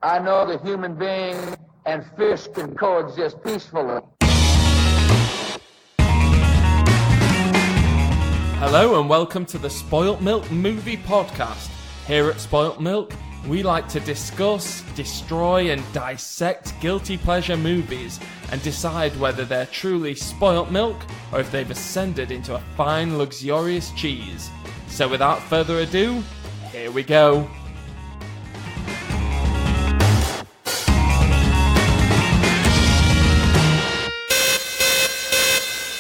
I know that human being and fish can coexist peacefully. Hello and welcome to the Spoilt Milk Movie Podcast. Here at Spoilt Milk, we like to discuss, destroy and dissect guilty pleasure movies and decide whether they're truly spoilt milk or if they've ascended into a fine, luxurious cheese. So without further ado, here we go.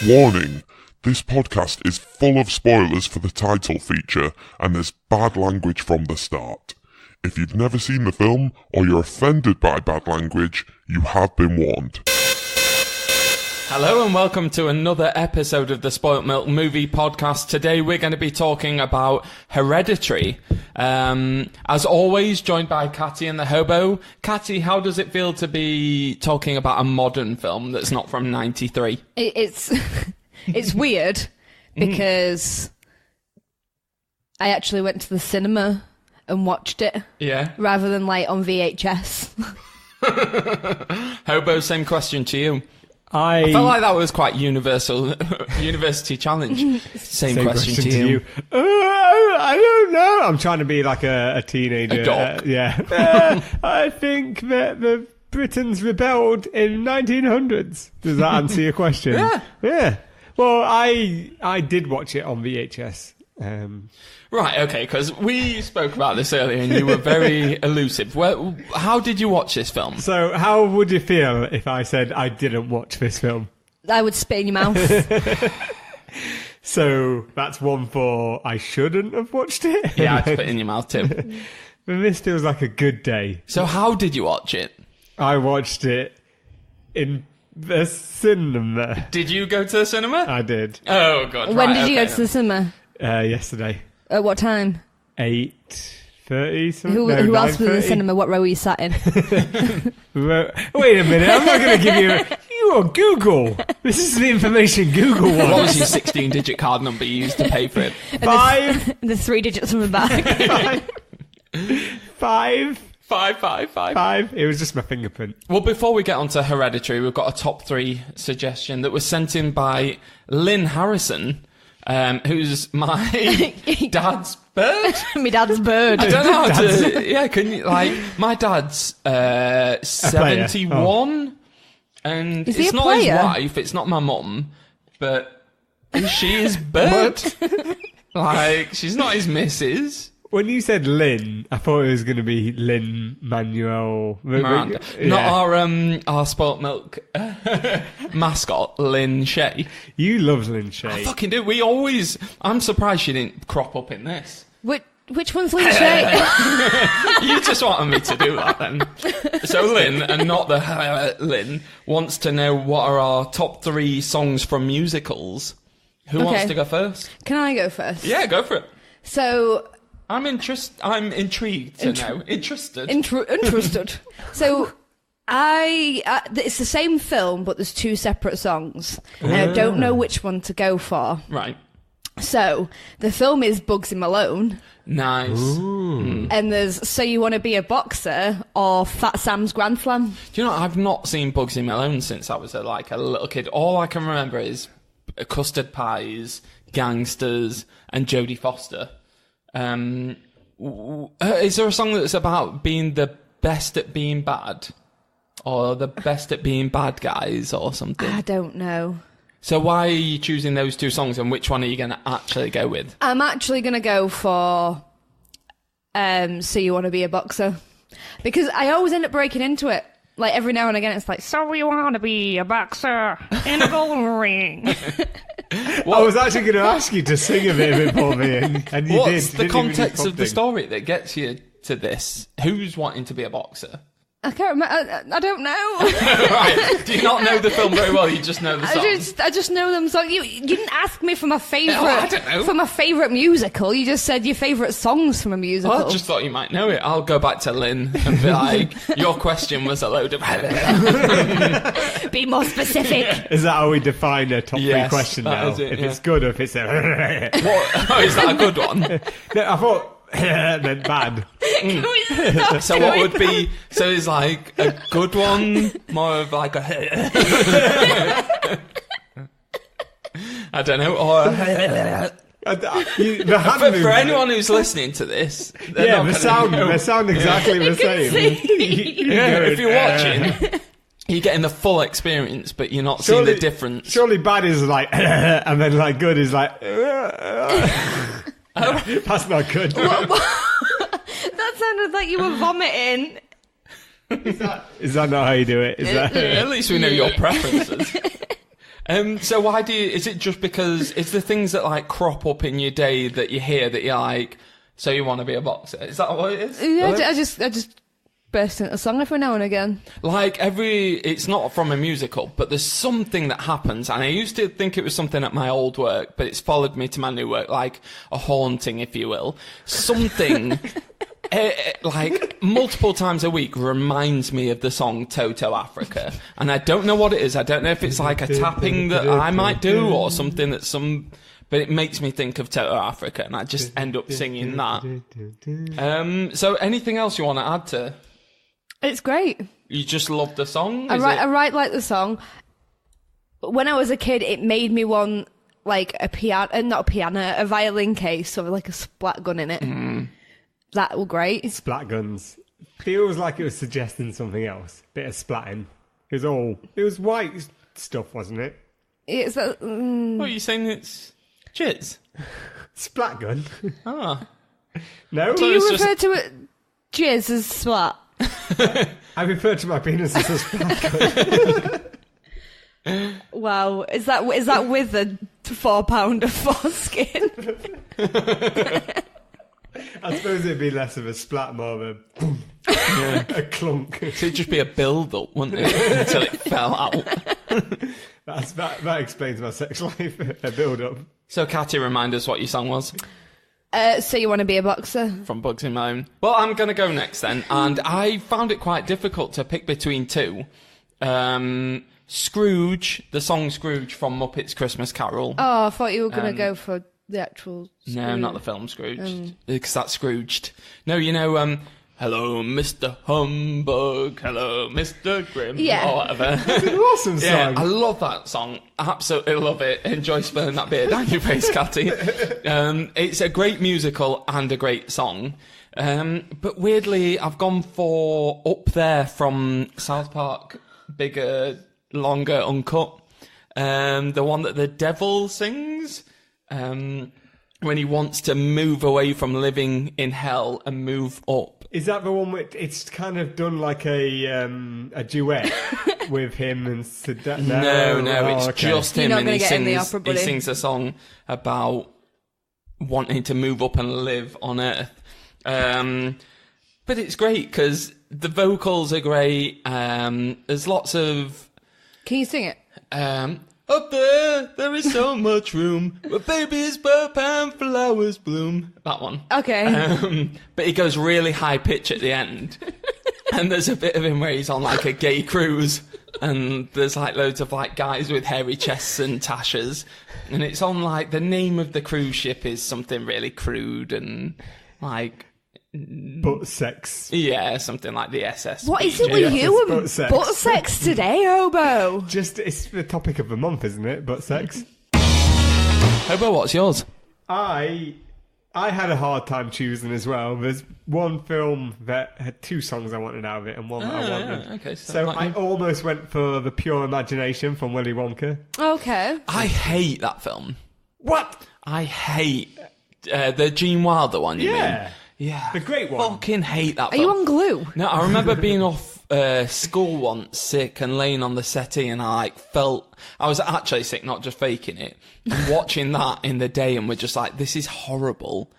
Warning, this podcast is full of spoilers for the title feature and there's bad language from the start. If you've never seen the film or you're offended by bad language, you have been warned. Hello and welcome to another episode of the Spoilt Milk Movie Podcast. Today we're going to be talking about Hereditary. As always, joined by Katty and the Hobo. Katty, how does it feel to be talking about a modern film that's not from 93? It's weird because I actually went to the cinema and watched it. Yeah. Rather than like on VHS. Hobo, same question to you. I felt like that was quite universal. University challenge. Same question to you. I don't know. I'm trying to be like a teenager. A doc. I think that the Britons rebelled in 1900s. Does that answer your question? Yeah. Well, I did watch it on VHS. Right, okay, because we spoke about this earlier and you were very elusive. How did you watch this film? So how would you feel if I said I didn't watch this film? I would spit in your mouth. So that's one for I shouldn't have watched it? Yeah, I'd spit in your mouth too. But this feels like a good day. So how did you watch it? I watched it in the cinema. Did you go to the cinema? I did. Oh, God. When did you go to the cinema? Yesterday. At what time? 8:30 something. Who else was in the cinema? What row were you sat in? Wait a minute, I'm not going to give you... You are Google. This is the information Google wants. What was your 16-digit card number you used to pay for it? 5. The 3 digits on the back. 5. 5. It was just my fingerprint. Well, before we get on to Hereditary, we've got a top 3 suggestion that was sent in by Lynn Harrison, who's my dad's bird. My dad's bird. I don't know how to... Yeah, can you... Like, my dad's 71, and is he it's a not player? his wife, it's not my mum, but she is bird. Like, she's not his missus. When you said Lynn, I thought it was going to be Lynn Manuel Miranda. Yeah. Not our Spoilt Milk mascot, Lynn Shay. You love Lynn Shay. I fucking do. I'm surprised she didn't crop up in this. Which one's Lynn Shay? You just wanted me to do that then. So Lynn, and not the Lynn, wants to know what are our top 3 songs from musicals. Who wants to go first? Can I go first? Yeah, go for it. So... I'm intrigued to know. Interested. Interested. So, it's the same film, but there's 2 separate songs. And I don't know which one to go for. Right. So, the film is Bugsy Malone. Nice. And there's So You Want to Be a Boxer or Fat Sam's Grand Slam. Do you know, I've not seen Bugsy Malone since I was a little kid. All I can remember is Custard Pies, Gangsters, and Jodie Foster. Is there a song that's about being the best at being bad? Or the best at being bad guys or something? I don't know. So why are you choosing those 2 songs and which one are you going to actually go with? I'm actually going to go for So You Want to Be a Boxer. Because I always end up breaking into it. Like every now and again it's like, so you want to be a boxer in a golden ring. I was actually going to ask you to sing a bit of it for me, and you did. What's the context of the story that gets you to this? Who's wanting to be a boxer? I can't remember. I don't know. Right. Do you not know the film very well? You just know the songs? I just know them songs. You didn't ask me for my favourite. I don't know. For my favourite musical. You just said your favourite songs from a musical. Well, I just thought you might know it. I'll go back to Lynn and be like, your question was a load of... Be more specific. Is that how we define a top 3 question now? Is it, if it's good or if it's a... What? Oh, is that a good one? No, I thought... meant bad. So what would be? So is like a good one more of like a? I don't know. Or for anyone who's listening to this, they sound exactly the same. If you're watching. You're getting the full experience, but you're not seeing the difference. Surely bad is like, and then like good is like, that's not good. That sounded like you were vomiting. Is that not how you do it? At least we know your preferences. So why do you, is it just because it's the things that like crop up in your day that you hear that you're like, so you want to be a boxer? Is that what it is? Yeah, I just burst into a song every now and again. Like it's not from a musical, but there's something that happens, and I used to think it was something at my old work, but it's followed me to my new work, like a haunting, if you will. Something, like multiple times a week reminds me of the song Toto Africa, and I don't know what it is. I don't know if it's like a tapping that I might do or something that but it makes me think of Toto Africa, and I just end up singing that. So anything else you want to add to? It's great. You just love the song? I write like the song. When I was a kid, it made me want like a violin case or like a splat gun in it. That was great. Splat guns. Feels like it was suggesting something else. Bit of splatting. It was white stuff, wasn't it? What are you saying? It's jizz? Splat gun. Ah. No? Do you refer to it jizz as splat? I refer to my penis as a splat gun. Wow. Is that with a 4 pound of foreskin? I suppose it'd be less of a splat, more of a clunk. So it'd just be a build-up, wouldn't it? Until it fell out. That explains my sex life, a build-up. So, Katty, remind us what your song was. So You Want to Be a Boxer? From Bugs in My Own. Well, I'm going to go next then, and I found it quite difficult to pick between two. Scrooge, the song Scrooge from Muppets Christmas Carol. Oh, I thought you were going to go for the actual Scrooge. No, not the film Scrooge, because that's Scrooged. No, you know, hello, Mr. Humbug, hello, Mr. Grim, or whatever. It's an awesome song. Yeah, I love that song. Absolutely love it. Enjoy spilling that beer down your face, Katty. It's a great musical and a great song. But weirdly, I've gone for Up There from South Park, bigger, longer, uncut. The one that the devil sings. When he wants to move away from living in hell and move up. Is that the one with it's kind of done like a duet with him and Sadat? No, it's just him, and he sings a song about wanting to move up and live on Earth. But it's great because the vocals are great. There's lots of. Can you sing it? Up there is so much room where babies burp and flowers bloom. That one. Okay. But he goes really high pitch at the end. And there's a bit of him where he's on like a gay cruise. And there's like loads of like guys with hairy chests and tashes. And it's on like the name of the cruise ship is something really crude and like... Butt sex. Yeah, something like the SS. What is it with you and butt sex today, Hobo? It's the topic of the month, isn't it? Butt sex. Hobo, what's yours? I had a hard time choosing as well. There's one film that had two songs I wanted out of it and one that I wanted. Yeah, okay, so I almost went for The Pure Imagination from Willy Wonka. Okay. I hate that film. What? I hate the Gene Wilder one, you mean? Yeah. The great one. Fucking hate that film. Are you on glue? No, I remember being off school once, sick, and laying on the settee, and I felt... I was actually sick, not just faking it. And watching that in the day, and we're just like, this is horrible.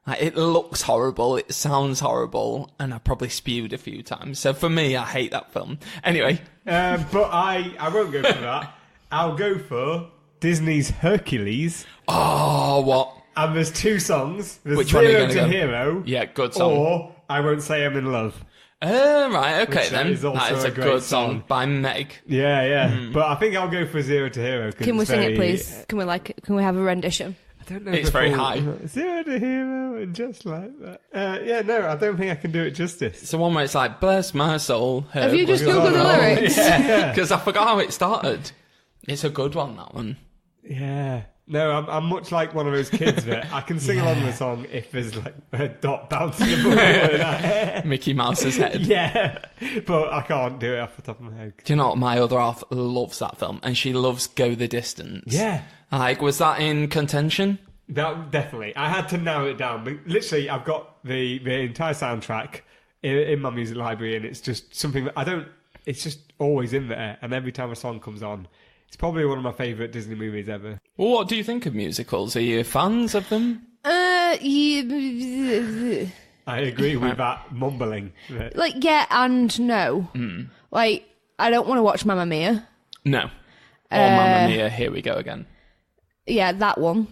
Like, it looks horrible, it sounds horrible, and I probably spewed a few times. So for me, I hate that film. Anyway. But I won't go for that. I'll go for Disney's Hercules. Oh, what? And there's two songs. There's Which one are you Zero going to to go? Hero. Yeah, good song. Or I Won't Say I'm in Love. Right, okay Which then. is also That is a a great good song song. by Meg. Yeah. But I think I'll go for Zero to Hero. Can we sing it, please? Can we have a rendition? don't know. It's very high. Zero to hero and just like that. I don't think I can do it justice. It's the one where it's like, bless my soul. Have you just Googled the lyrics? Yeah, because I forgot how it started. It's a good one, that one. Yeah. No, I'm much like one of those kids that I can sing along the song if there's like a dot bouncing above Mickey Mouse's head. Yeah, but I can't do it off the top of my head. Do you know what? My other half loves that film, and she loves Go the Distance. Yeah. Like, was that in contention? That definitely. I had to narrow it down. But literally, I've got the entire soundtrack in my music library, and it's just something that I don't... It's just always in there, and every time a song comes on, it's probably one of my favourite Disney movies ever. Well, what do you think of musicals? Are you fans of them? I agree with that mumbling. Like, yeah and no. Like, I don't want to watch Mamma Mia. No. Or Mamma Mia, here we go again. Yeah, that one.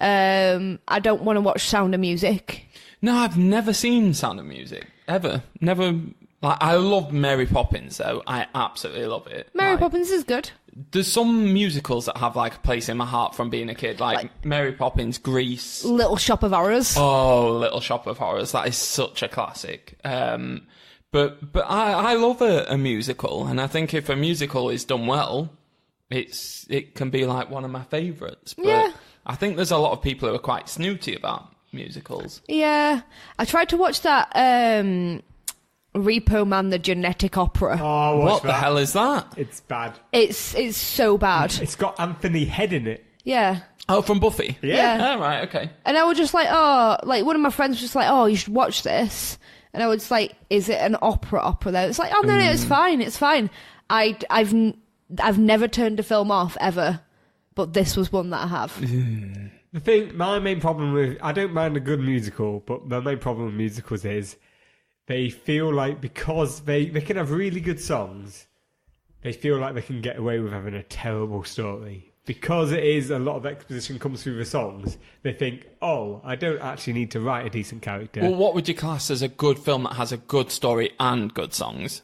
I don't want to watch Sound of Music. No, I've never seen Sound of Music. Ever. Never... Like, I love Mary Poppins, though. I absolutely love it. Mary Poppins is good. There's some musicals that have, like, a place in my heart from being a kid. Like Mary Poppins, Grease. Little Shop of Horrors. Oh, Little Shop of Horrors. That is such a classic. But I love a musical. And I think if a musical is done well, it can be, like, one of my favourites. But Yeah. I think there's a lot of people who are quite snooty about musicals. Yeah. I tried to watch that... Repo Man, the Genetic Opera. Oh, What the hell is that? It's bad. It's so bad. It's got Anthony Head in it. Yeah. Oh, from Buffy? Yeah. Oh, right, okay. And I was just like, one of my friends was just like, oh, you should watch this. And I was just like, is it an opera though? It's like, oh, no, it's fine. I've never turned a film off, ever. But this was one that I have. The thing, my main problem with... I don't mind a good musical, but my main problem with musicals is... They feel like because they can have really good songs, they feel like they can get away with having a terrible story. Because it is a lot of exposition comes through the songs, they think, oh, I don't actually need to write a decent character. Well, what would you class as a good film that has a good story and good songs?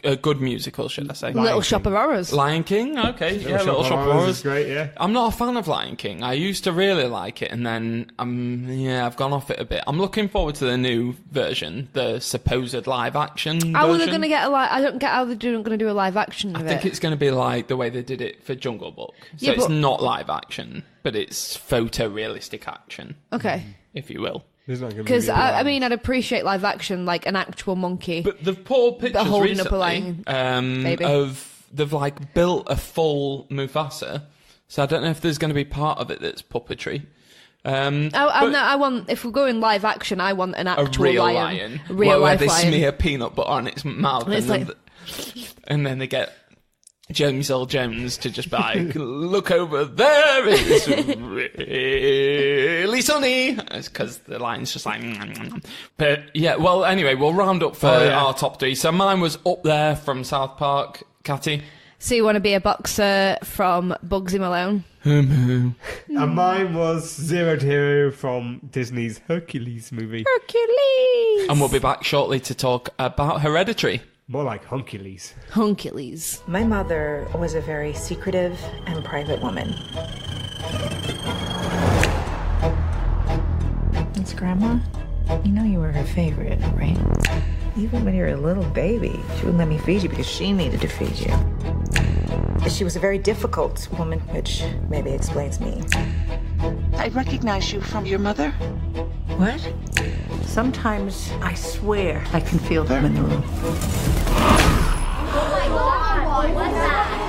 A good musical, should I say? Little Shop of Horrors. Lion King? Okay, Little Shop of Horrors is great, yeah. I'm not a fan of Lion King. I used to really like it, and then I've gone off it a bit. I'm looking forward to the new version, the supposed live action version. How are they going to get I don't get how they're going to do a live action of it. I think it's going to be like the way they did it for Jungle Book. So it's not live action, but it's photorealistic action. Okay. If you will. Because I'd appreciate live action, like an actual monkey. But the poor pictures holding recently up a lion, they've like built a full Mufasa, so I don't know if there's going to be part of it that's puppetry. I want, if we're going live action, I want an actual real lion. Real life where they lion. smear peanut butter on its mouth, and then they get James Earl Jones to just be like, look over there, it's really sunny. It's because the line's just like... But yeah, well, anyway, we'll round up for our top three. So mine was Up There from South Park. Katty? So you want to be a boxer from Bugsy Malone? And mine was Zero to Hero from Disney's Hercules movie. Hercules! And we'll be back shortly to talk about Hereditary. More like Huncules. Huncules. My mother was a very secretive and private woman. It's Grandma. You know you were her favorite, right? Even when you were a little baby, she wouldn't let me feed you because she needed to feed you. She was a very difficult woman, which maybe explains me. I recognize you from your mother. What? Sometimes I swear I can feel them in the room. Oh my God! What's that?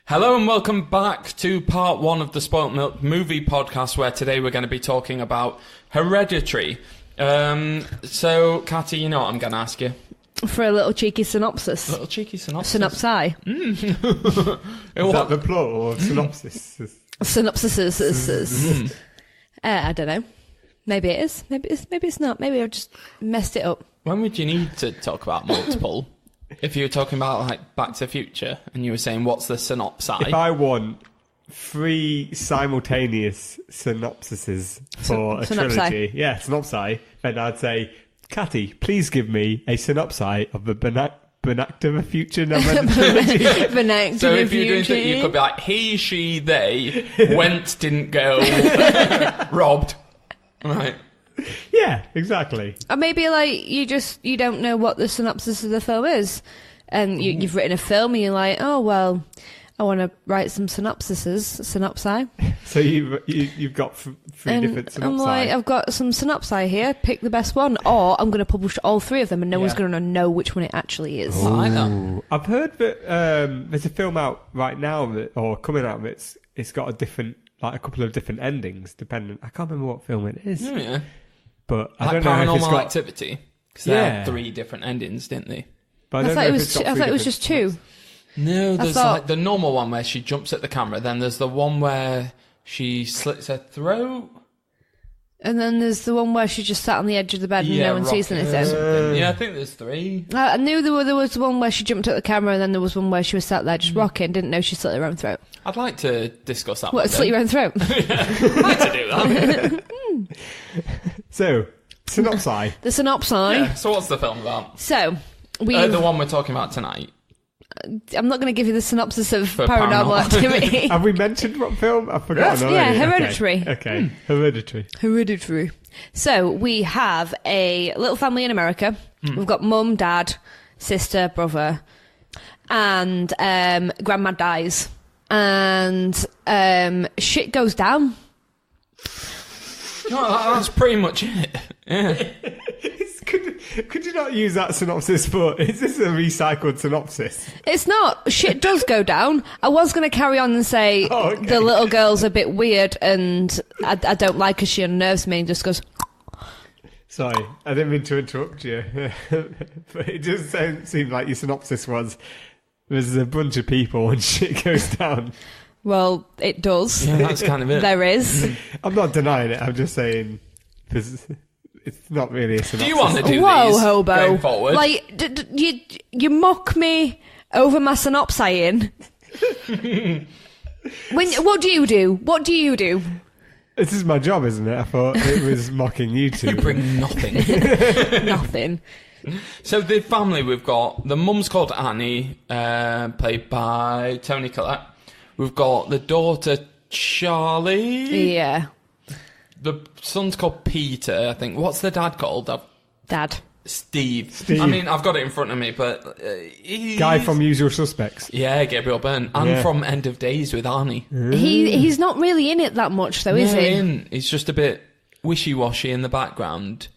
Hello and welcome back to part one of the Spoilt Milk movie podcast, where today we're going to be talking about Hereditary. So, Katty, you know what I'm going to ask you? For a little cheeky synopsis. A little cheeky synopsis. Synopsi. Is that the plural or synopsis? Synopsises. I don't know. Maybe it is. Maybe it's not. Maybe I've just messed it up. When would you need to talk about multiple? If you were talking about like Back to the Future and you were saying what's the synopsis? If I want 3 simultaneous synopsises for a trilogy, synopsi, then I'd say, Katty, please give me a synopsis of the vernacular future trilogy. Vernacular So if you're doing future. you could be like, he, she, they, went, didn't go, robbed. Right. Yeah, exactly. Or maybe like you don't know what the synopsis of the film is, and you've written a film and you're like, oh well, I want to write some synopsi. So you've got three different synopsi. I'm like, I've got some synopsi here. Pick the best one, or I'm going to publish all three of them, and no one's going to know which one it actually is. I like that. I've heard that there's a film out right now or coming out that's it's got a couple of different endings, depending. I can't remember what film it is. Oh, yeah. But I Like don't know if it's Paranormal got. Activity. Because they had 3 different endings, didn't they? But I thought it was just 2. No, there's thought- like the normal one where she jumps at the camera. Then there's the one where she slits her throat. And then there's the one where she just sat on the edge of the bed and no one sees rocking or anything. something. Yeah, I think there's 3. I knew there was one where she jumped at the camera, and then there was one where she was sat there just rocking. Didn't know she slit her own throat. I'd like to discuss that. What, slit your own throat? I'd like to do that. So, synopsi. The synopsis. Yeah, so what's the film about? So we. The one we're talking about tonight. I'm not going to give you the synopsis of For Paranormal Paranormal. Activity. Have we mentioned what film? I've forgotten Yeah, already. Hereditary. Okay. Hereditary. Hereditary. So we have a little family in America. We've got mum, dad, sister, brother, and grandma dies, and shit goes down. No, that's pretty much it. Yeah. Could you not use that synopsis for? Is this a recycled synopsis? It's not. Shit does go down. I was going to carry on and say okay. the little girl's a bit weird and I don't like her. She unnerves me, and just goes. Sorry, I didn't mean to interrupt you, but it just seemed like your synopsis was there's a bunch of people and shit goes down. Well, it does. Yeah, that's kind of it. There is. I'm not denying it. I'm just saying it's not really a synopsis. Do you want to do Whoa, these Hobo! going forward? Like you mock me over my synopsising. What do you do? What do you do? This is my job, isn't it? I thought it was mocking you two. You bring nothing. Nothing. So the family we've got, the mum's called Annie, played by Toni Collette. We've got the daughter Charlie. Yeah. The son's called Peter, I think. What's the dad called? Dad. Steve. I mean, I've got it in front of me, but he's... Guy from Usual Suspects. Yeah, Gabriel Byrne. And from End of Days with Arnie. He's not really in it that much, though, is he? He's just a bit wishy-washy in the background.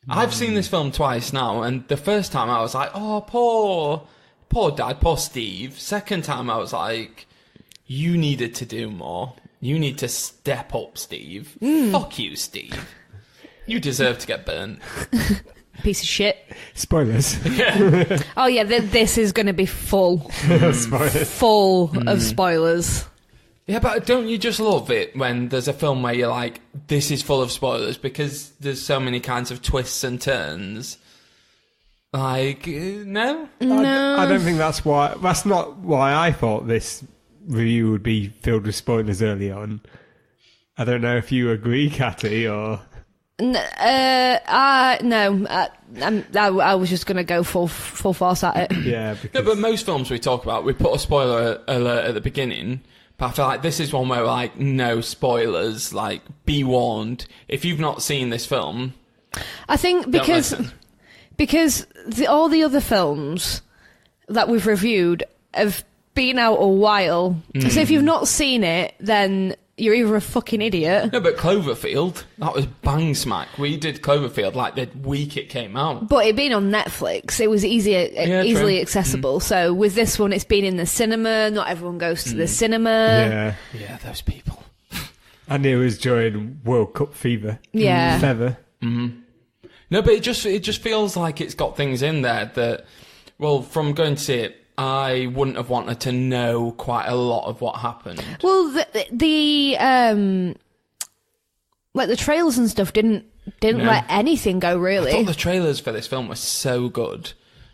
I've seen this film twice now, and the first time I was like, oh, poor dad, poor Steve. Second time I was like, you needed to do more. You need to step up, Steve. Fuck you, Steve. You deserve to get burnt. Piece of shit. Spoilers. Oh yeah, this is going to be full of spoilers. Yeah, but don't you just love it when there's a film where you're like, this is full of spoilers because there's so many kinds of twists and turns? Like, no? I don't think that's why. That's not why I thought this review would be filled with spoilers early on. I don't know if you agree, Katty, or... No. I was just going to go full force at it. Yeah, No, because... but most films we talk about, we put a spoiler alert at the beginning. But I feel like this is one where we're like, no spoilers, like, be warned. If you've not seen this film... I think because all the other films that we've reviewed have been out a while. So if you've not seen it, then you're either a fucking idiot. No, but Cloverfield, that was bang smack. We did Cloverfield like the week it came out. But it being on Netflix, it was easily true. accessible. So with this one, it's been in the cinema. Not everyone goes to the cinema. Yeah, those people. And it was during World Cup fever. Yeah. Feather. No, but it just feels like it's got things in there that, well, from going to see it, I wouldn't have wanted to know quite a lot of what happened. Well, the like the trailers and stuff didn't let anything go, really. I thought the trailers for this film were so good.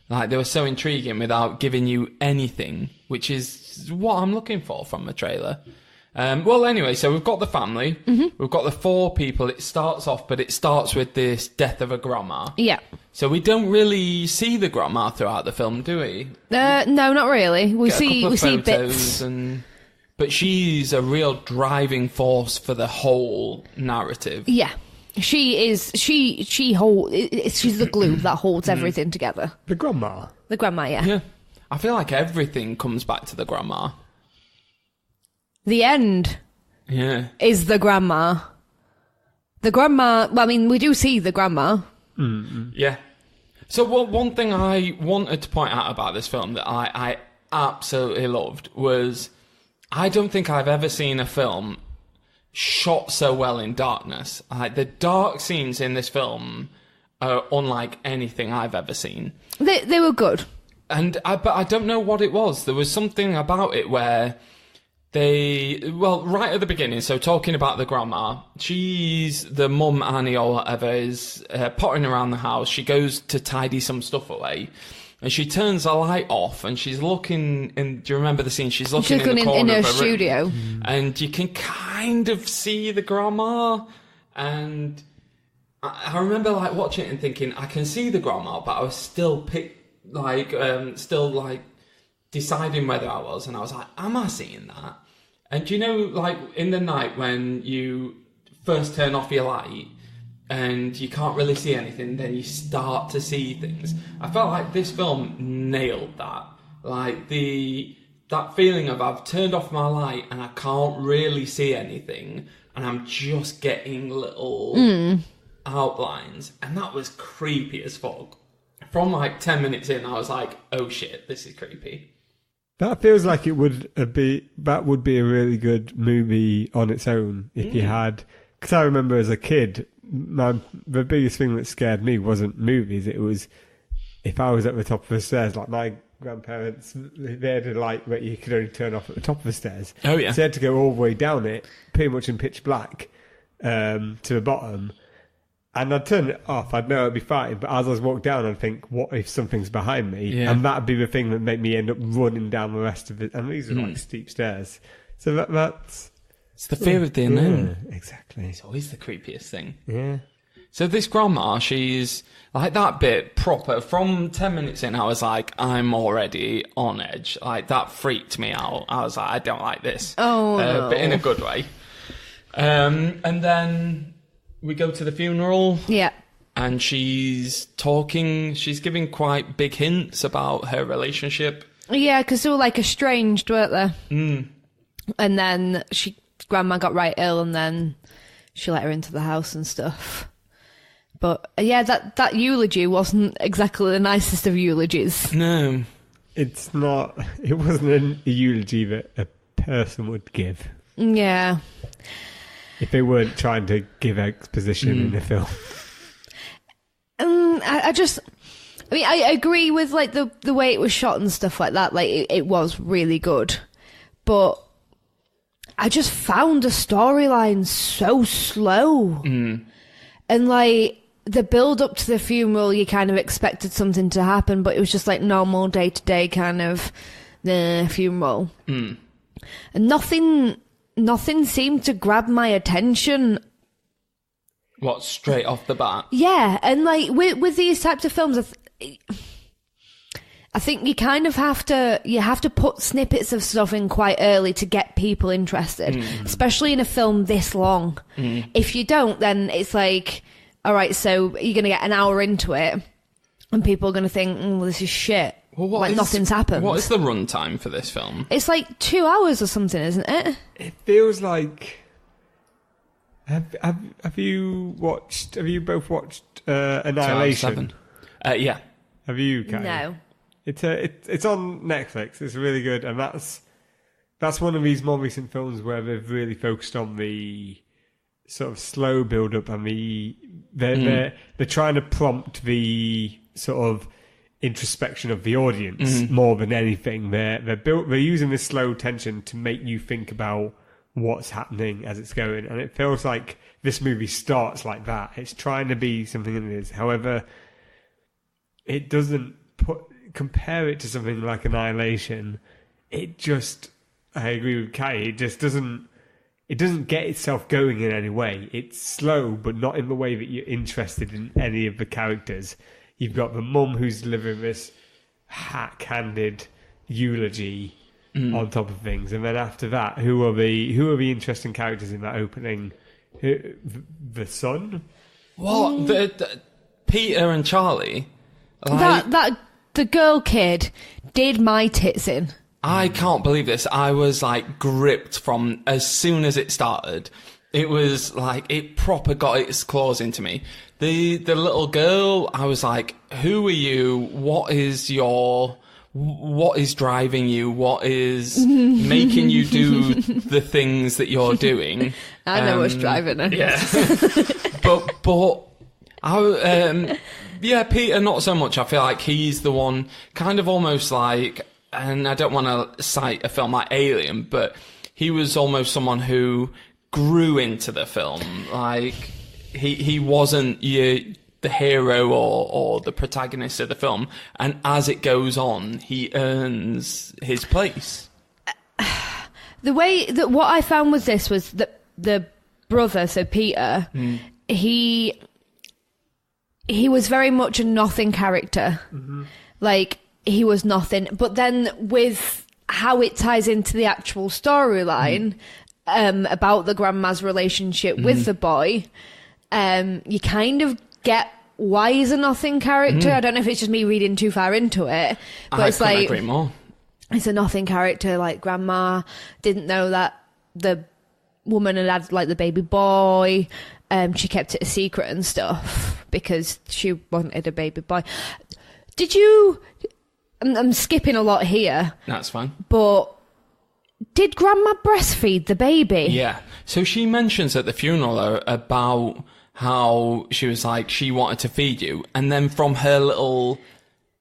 Like, they were so intriguing without giving you anything, which is what I'm looking for from a trailer. Well, anyway, so we've got the family. Mm-hmm. We've got the 4 people. It starts off, but it starts with this death of a grandma. Yeah. So we don't really see the grandma throughout the film, do we? No, not really. We see bits. But she's a real driving force for the whole narrative. Yeah. She is. She's the glue that holds everything together. The grandma. The grandma, yeah. Yeah. I feel like everything comes back to the grandma. The end. Yeah. Is the grandma. The grandma. Well, I mean, we do see the grandma. Mm-hmm. Yeah. So one thing I wanted to point out about this film that I absolutely loved was I don't think I've ever seen a film shot so well in darkness. Like the dark scenes in this film are unlike anything I've ever seen. They were good. But I don't know what it was. There was something about it where right at the beginning, so talking about the grandma, she's the mum, Annie or whatever, is pottering around the house. She goes to tidy some stuff away. And she turns the light off, and she's looking. Do you remember the scene? She's looking in the corner in her of her studio, room, and you can kind of see the grandma. And I remember like watching it and thinking, I can see the grandma, but I was still deciding whether I was, and I was like, am I seeing that? And you know, like in the night when you first turn off your light and you can't really see anything, then you start to see things. I felt like this film nailed that. Like that feeling of I've turned off my light and I can't really see anything, and I'm just getting little outlines, and that was creepy as fuck. From like 10 minutes in, I was like, oh shit, this is creepy. That feels like it would be a really good movie on its own if you had. Because I remember as a kid, the biggest thing that scared me wasn't movies. It was if I was at the top of the stairs, like my grandparents, they had a light where you could only turn off at the top of the stairs. Oh yeah. So they had to go all the way down it, pretty much in pitch black, to the bottom. And I'd turn it off, I'd know it'd be fine, but as I was walking down, I'd think, what if something's behind me? Yeah. And that'd be the thing that made me end up running down the rest of it. And these are like steep stairs. So that's... It's the fear of the unknown. Yeah, exactly. It's always the creepiest thing. Yeah. So this grandma, she's like that bit proper. From 10 minutes in, I was like, I'm already on edge. Like that freaked me out. I was like, I don't like this. Oh, no. But in a good way. And then we go to the funeral. Yeah. And she's talking, she's giving quite big hints about her relationship. Yeah, because they were like estranged, weren't they? Mm. And then grandma got right ill, and then she let her into the house and stuff. But yeah, that eulogy wasn't exactly the nicest of eulogies. No. It's not, it wasn't a eulogy that a person would give. Yeah. If they weren't trying to give exposition in the film. I agree with like the way it was shot and stuff like that. Like it was really good, but I just found the storyline so slow. And like the build up to the funeral, you kind of expected something to happen, but it was just like normal day to day kind of funeral, and nothing seemed to grab my attention. What, straight off the bat? Yeah, and like with these types of films, I think you kind of have to put snippets of stuff in quite early to get people interested, especially in a film this long. If you don't, then it's like, all right, so you're going to get an hour into it, and people are going to think, well, this is shit. Well, nothing's happened. What is the runtime for this film? It's like 2 hours or something, isn't it? It feels like... Have you both watched Annihilation? Yeah. Have you, Katty? No. It's on Netflix. It's really good, and that's one of these more recent films where they've really focused on the sort of slow build up, and they're trying to prompt the sort of introspection of the audience more than anything. They're using this slow tension to make you think about what's happening as it's going, and it feels like this movie starts like that. It's trying to be something it is. However, it doesn't compare it to something like Annihilation. It just, I agree with Katty, it just doesn't it doesn't get itself going in any way. It's slow, but not in the way that you're interested in any of the characters. You've got the mum who's delivering this hack-handed eulogy on top of things, and then after that, who are the interesting characters in that opening? The son? What? The Peter and Charlie? That the girl kid did my tits in. I can't believe this. I was like gripped from as soon as it started. It was like it proper got its claws into me. The little girl, I was like, who are you? What is driving you? What is making you do the things that you're doing? I know what's driving her. Yeah. but Peter, not so much. I feel like he's the one kind of almost like, and I don't want to cite a film like Alien, but he was almost someone who grew into the film. Like, he wasn't the hero or the protagonist of the film, and as it goes on, he earns his place. The way that what I found with this was that the brother, so Peter, he was very much a nothing character. Like, he was nothing. But then with how it ties into the actual storyline about the grandma's relationship with the boy, you kind of get why he's a nothing character. I don't know if it's just me reading too far into it, but it's like, agree more. It's a nothing character. Like, grandma didn't know that the woman had like the baby boy. She kept it a secret and stuff because she wanted a baby boy. Did you... I'm skipping a lot here. That's fine. But did grandma breastfeed the baby? Yeah. So she mentions at the funeral about how she was like, she wanted to feed you. And then from her little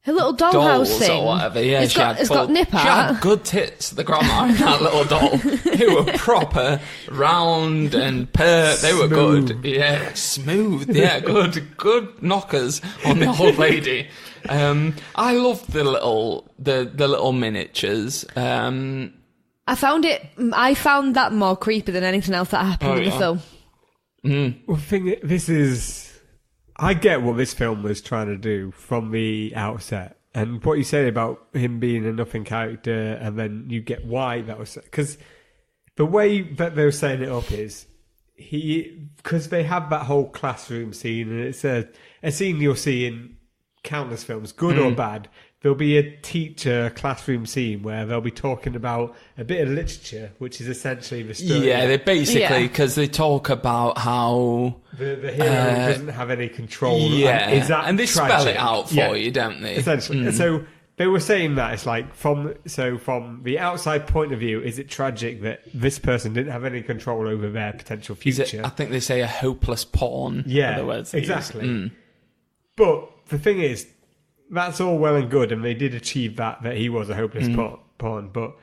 dollhouse thing or whatever, yeah, it's got nip out. She had good tits, the grandma in that little doll. They were proper round and they were good. Yeah, smooth. Yeah, good knockers on the old lady. I loved the little miniatures. I found that more creepy than anything else that happened in the film. Well, I get what this film was trying to do from the outset. And what you said about him being a nothing character, and then you get why that was... Because the way that they were setting it up is, because they have that whole classroom scene, and it's a scene you'll see in countless films, good or bad. There'll be a teacher classroom scene where they'll be talking about a bit of literature, which is essentially the story. Yeah, they basically, because they talk about how... The hero doesn't have any control. Yeah, and they spell it out for you, don't they? Essentially. So they were saying that it's like, from the outside point of view, is it tragic that this person didn't have any control over their potential future? I think they say a hopeless pawn. Yeah, exactly. But the thing is, that's all well and good, and they did achieve that he was a hopeless pawn, but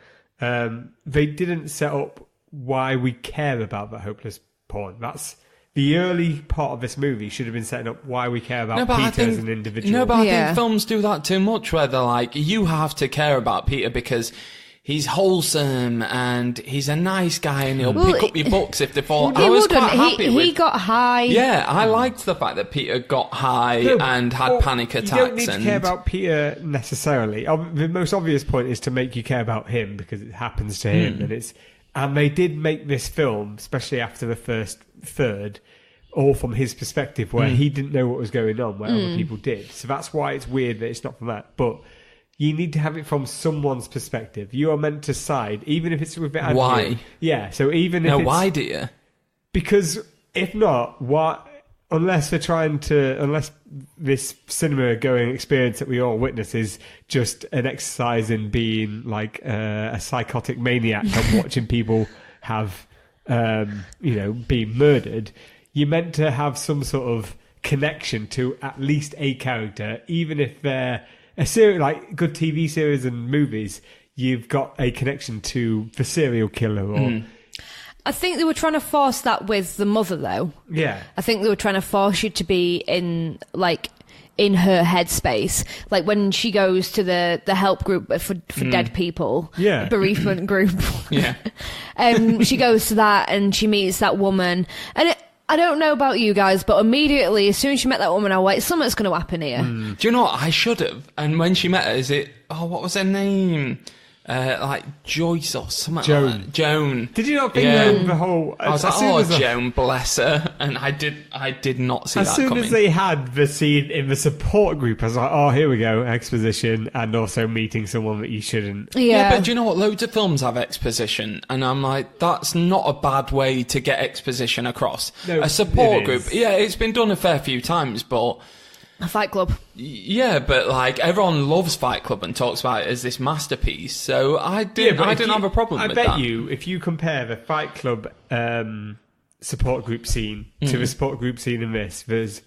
they didn't set up why we care about that hopeless pawn. That's the early part of this movie should have been setting up why we care about Peter as an individual. No, but I think films do that too much, where they're like, you have to care about Peter because he's wholesome and he's a nice guy and he'll pick up your books if they fall. I was quite happy with... He got high. Yeah, I liked the fact that Peter got high and had panic attacks. You don't need to care about Peter necessarily. The most obvious point is to make you care about him because it happens to him. And they did make this film, especially after the first third, all from his perspective, where he didn't know what was going on, where other people did. So that's why it's weird that it's not from that. But... you need to have it from someone's perspective. You are meant to side, even if it's with it. Why? Yeah, so even if it's... why do you? Because if not, unless this cinema-going experience that we all witness is just an exercise in being like a psychotic maniac and watching people have, being murdered, you're meant to have some sort of connection to at least a character, even if they're... a series like good TV series and movies, you've got a connection to the serial killer. Or I think they were trying to force that with the mother, though. Yeah, I think they were trying to force you to be in her headspace. Like when she goes to the help group for dead people, bereavement group. Yeah. She goes to that and she meets that woman. And I don't know about you guys, but immediately, as soon as she met that woman, I was like, something's going to happen here. Do you know what? I should have. And when she met her, what was her name? Like Joyce or something Joan. like that. Joan. Did you not think the whole... I was like, Joan, bless her. And I did not see that coming. As soon as they had the scene in the support group, I was like, oh, here we go, exposition, and also meeting someone that you shouldn't. Yeah, but do you know what? Loads of films have exposition, and I'm like, that's not a bad way to get exposition across. No, a support group, it's been done a fair few times, but... A Fight Club. Yeah, but like everyone loves Fight Club and talks about it as this masterpiece, so I didn't have a problem with that. I bet you, if you compare the Fight Club support group scene to the support group scene in this, there's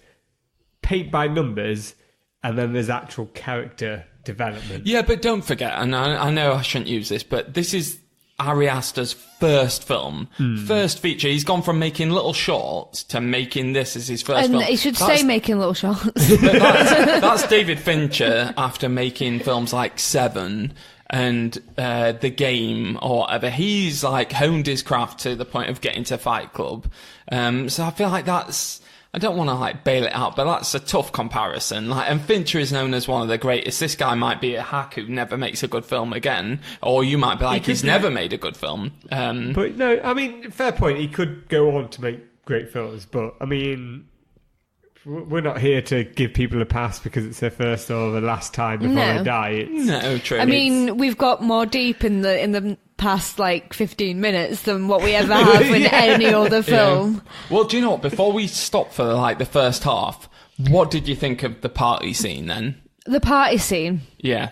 paint by numbers and then there's actual character development. Yeah, but don't forget, and I know I shouldn't use this, but this is Ari Aster's first film, first feature. He's gone from making little shorts to making this as his first film. And he should stay making little shorts. That's David Fincher after making films like Seven and The Game or whatever. He's like honed his craft to the point of getting to Fight Club. So I feel like that's... I don't want to like bail it out, but that's a tough comparison. Like, and Fincher is known as one of the greatest. This guy might be a hack who never makes a good film again, or you might be like, he's never made a good film. But no, I mean, fair point. He could go on to make great films, but I mean, we're not here to give people a pass because it's their first or the last time before they die. No, true. I mean, we've got more deep in the past like 15 minutes than what we ever have in any other film. Yeah. Well, do you know what? Before we stop for like the first half, what did you think of the party scene then? The party scene? Yeah.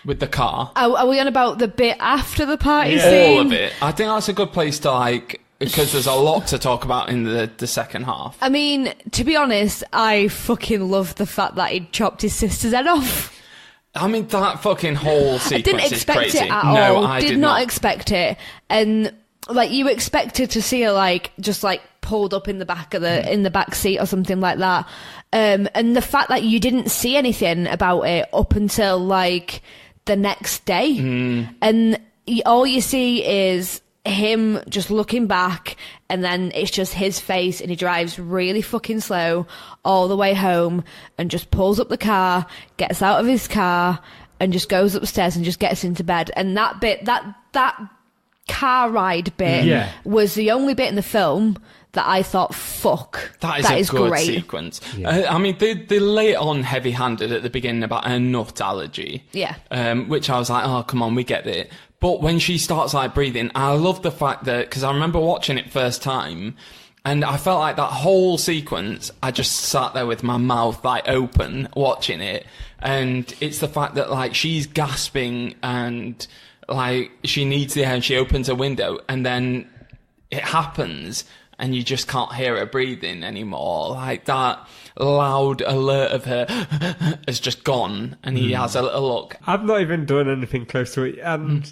With the car. Are we on about the bit after the party scene? All of it. I think that's a good place to like... Because there's a lot to talk about in the second half. I mean, to be honest, I fucking love the fact that he chopped his sister's head off. I mean, that fucking whole sequence is crazy. I didn't expect it at all. I did not expect it. And, like, you expected to see her, like, just, like, pulled up in the back of in the back seat or something like that. And the fact that you didn't see anything about it up until, like, the next day. And all you see is... him just looking back, and then it's just his face, and he drives really fucking slow all the way home and just pulls up the car, gets out of his car and just goes upstairs and just gets into bed. And that bit, that car ride bit was the only bit in the film that I thought, fuck, that is good great sequence. I mean, they lay it on heavy-handed at the beginning about a nut allergy. Which I was like, oh, come on, we get it. But when she starts like breathing, I love the fact that, because I remember watching it first time, and I felt like that whole sequence, I just sat there with my mouth like open watching it. And it's the fact that like she's gasping and like she needs the air and she opens a window and then it happens and you just can't hear her breathing anymore. Like that loud alert of her has just gone and he has a little look. I've not even done anything close to it. And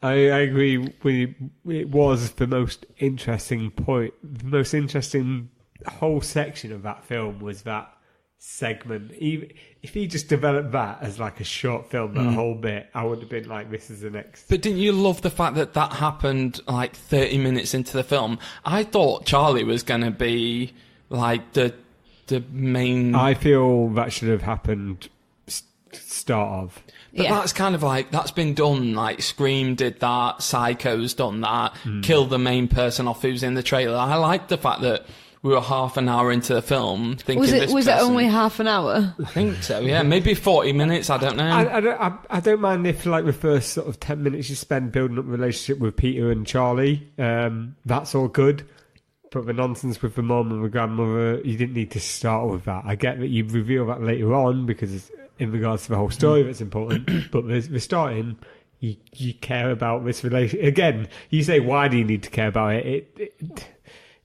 I agree with you. It was the most interesting point. The most interesting whole section of that film was that segment. Even if he just developed that as like a short film, that whole bit, I would have been like, this is the next. But didn't you love the fact that that happened like 30 minutes into the film? I thought Charlie was going to be like the main... I feel that should have happened start of. But that's kind of like, that's been done. Like, Scream did that, Psycho's done that, kill the main person off who's in the trailer. I like the fact that we were half an hour into the film thinking was it only half an hour? I think so, yeah. Maybe 40 minutes, I don't know. I don't mind if, like, the first sort of 10 minutes you spend building up a relationship with Peter and Charlie. That's all good. But the nonsense with the mom and the grandmother, you didn't need to start with that. I get that you reveal that later on because in regards to the whole story that's important. But the starting, you care about this relationship. Again, you say, why do you need to care about it?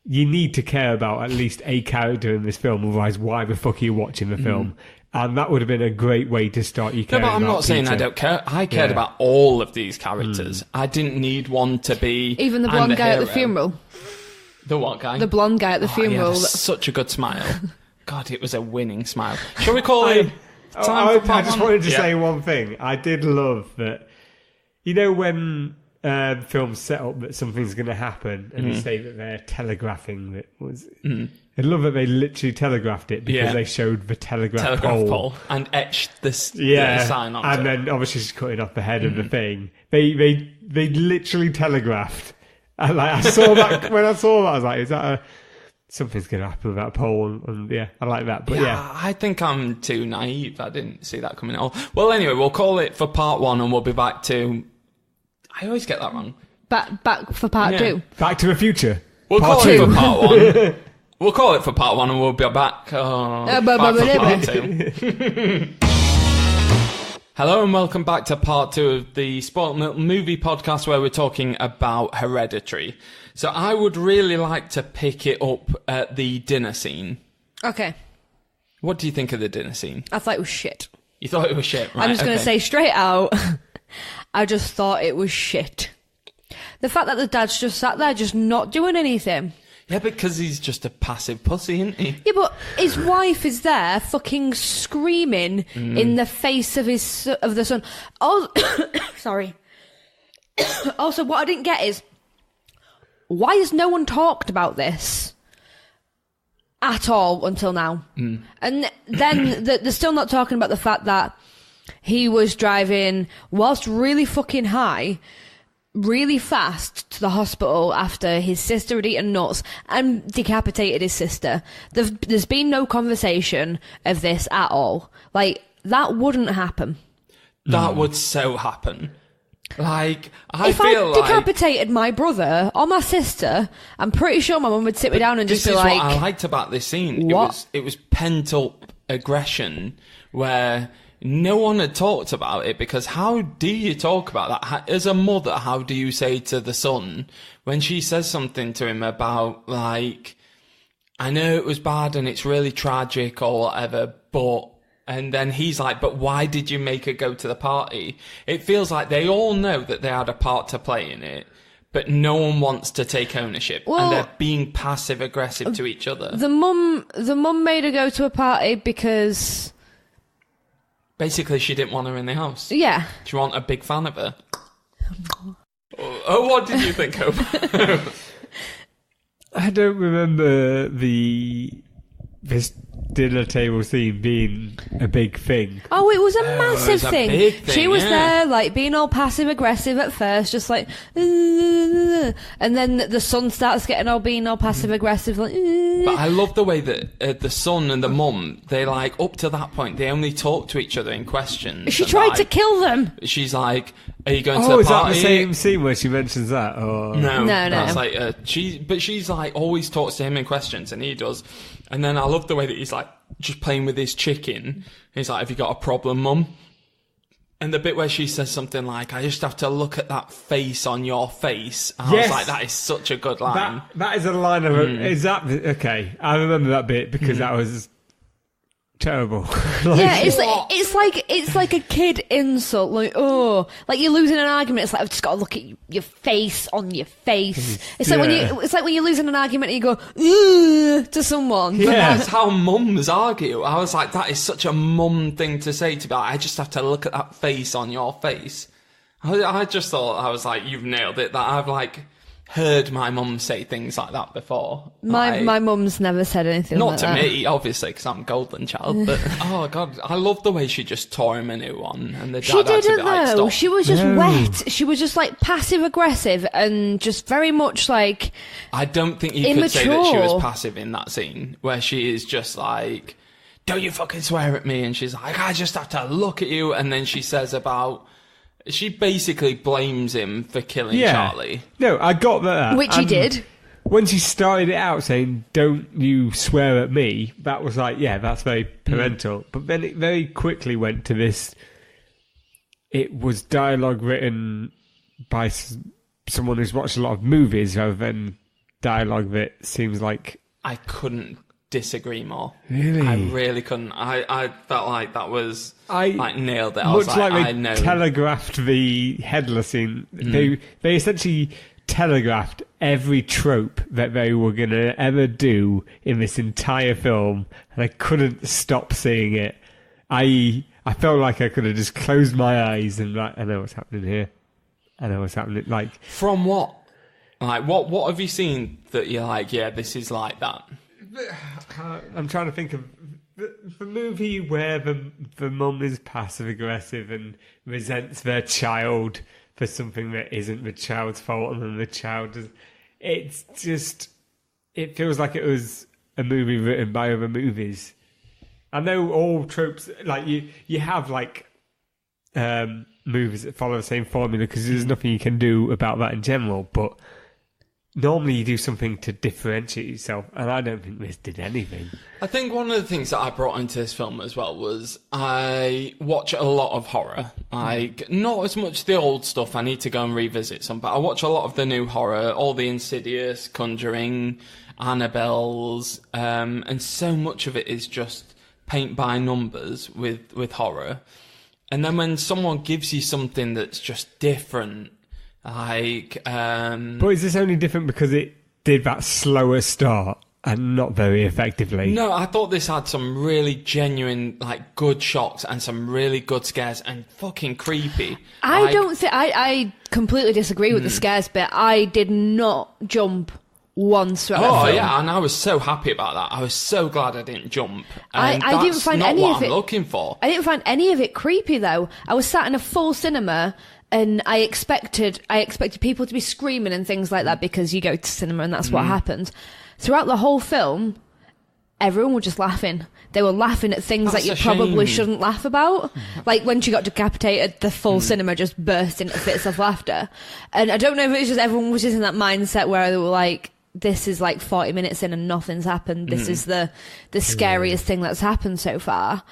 You need to care about at least a character in this film, otherwise why the fuck are you watching the film? And that would have been a great way to start you caring about No, but I'm not saying Peter. I don't care. I cared about all of these characters. I didn't need one to be... Even the blonde guy at the funeral. The what guy? The blonde guy at the funeral. He had such a good smile. God, it was a winning smile. Shall we call it time for part I just one? wanted to say one thing. I did love that, you know, when films set up that something's going to happen and they say that they're telegraphing that was... I love that they literally telegraphed it because they showed the telegraph pole and etched the sign onto and then obviously just cutting off the head of the thing. They literally telegraphed. And like I saw that when I saw that, I was like, "Is that something's going to happen with that pole?" And yeah, I like that. But yeah, I think I'm too naive. I didn't see that coming at all. Well, anyway, we'll call it for part one, and we'll be back to. I always get that wrong. Back for part two. Back to the Future. We'll part call two. it for part one. We'll call it for part one, and we'll be back for part two. Hello and welcome back to part two of the Spoilt Milk movie podcast, where we're talking about Hereditary. So I would really like to pick it up at the dinner scene. Okay. What do you think of the dinner scene? I thought it was shit. You thought it was shit, right? I'm just going to say straight out, I just thought it was shit. The fact that the dad's just sat there just not doing anything. Yeah, because he's just a passive pussy, isn't he? Yeah, but his wife is there fucking screaming in the face of the son. Oh, sorry. Also, what I didn't get is, why has no one talked about this at all until now? And then they're still not talking about the fact that he was driving whilst really fucking high, really fast to the hospital after his sister had eaten nuts and decapitated his sister. There's been no conversation of this at all. Like, that wouldn't happen. That would so happen. Like, if I decapitated my brother or my sister, I'm pretty sure my mum would sit me down and just be like... This is what I liked about this scene. What? It was pent-up aggression where... no one had talked about it, because how do you talk about that? As a mother, how do you say to the son, when she says something to him about, like, I know it was bad and it's really tragic or whatever, but... and then he's like, but why did you make her go to the party? It feels like they all know that they had a part to play in it, but no one wants to take ownership, and they're being passive-aggressive to each other. The mum made her go to a party because... basically, she didn't want her in the house. Yeah. She wasn't a big fan of her. Oh, what did you think, Hobo? I don't remember this dinner table scene being a big thing. Oh, it was a massive thing. Big thing. She was there, like, being all passive-aggressive at first, just like... and then the son starts being all passive-aggressive, like... But I love the way that the son and the mum, they, like, up to that point, they only talk to each other in questions. She tried to kill them. She's like, are you going to Oh, the is that party? the same scene where she mentions that? Or... No. No. That's like, she's like, always talks to him in questions, and he does. And then I love the way that he's like, just playing with his chicken. He's like, have you got a problem, mum? And the bit where she says something like, I just have to look at that face on your face. And I was like, that is such a good line. That is a line of is that okay? I remember that bit because that was terrible. Yeah, it's like a kid insult. Like, oh, like you're losing an argument. It's like, I've just got to look at your face on your face. It's like when you're losing an argument and you go to someone. But that's how mums argue. I was like, that is such a mum thing to say, to be like, I just have to look at that face on your face. I just thought, I was like, you've nailed it. That I've like heard my mum say things like that before. My mum's never said anything like that. Not to me, obviously, because I'm golden child, but oh god, I love the way she just tore him a new one, and the dad she didn't had to be like, though. stop. She was just wet. She was just like passive aggressive and just very much like I don't think you immature. could say that she was passive in that scene, where she is just like, don't you fucking swear at me, and she's like, I just have to look at you, and then she says about... she basically blames him for killing Charlie. No, I got that. Which he did. When she started it out saying, don't you swear at me, that was like, yeah, that's very parental. But then it very quickly went to this, it was dialogue written by someone who's watched a lot of movies rather than dialogue that seems like... I couldn't disagree more. Really? I really couldn't. I felt like that was... like nailed it. I much was like, like I know. Telegraphed the headless scene. They essentially telegraphed every trope that they were going to ever do in this entire film, and I couldn't stop seeing it. I felt like I could have just closed my eyes and like, I know what's happening here. I know what's happening. Like, from what? Like, what have you seen that you're like, yeah, this is like that? I'm trying to think of the movie where the mum is passive aggressive and resents their child for something that isn't the child's fault, and then the child does. It's just, it feels like it was a movie written by other movies. I know all tropes, like you have like movies that follow the same formula because there's nothing you can do about that in general, but normally you do something to differentiate yourself, and I don't think this did anything. I think one of the things that I brought into this film as well was I watch a lot of horror. Not as much the old stuff, I need to go and revisit some, but I watch a lot of the new horror, all the Insidious, Conjuring, Annabelle's, and so much of it is just paint by numbers with horror. And then when someone gives you something that's just different, like... But is this only different because it did that slower start and not very effectively? No, I thought this had some really genuine, like, good shocks and some really good scares and fucking creepy. I completely disagree with the scares bit. I did not jump once throughout the film. Yeah, and I was so happy about that. I was so glad I didn't jump. I didn't find any of it. I'm looking for. I didn't find any of it creepy though. I was sat in a full cinema, and I expected people to be screaming and things like that because you go to cinema and that's what happens. Throughout the whole film, everyone was just laughing. They were laughing at things that you probably shouldn't laugh about. Like when she got decapitated, the full cinema just burst into fits of laughter. And I don't know if it's just everyone was just in that mindset where they were like, this is like 40 minutes in and nothing's happened. This is the scariest thing that's happened so far.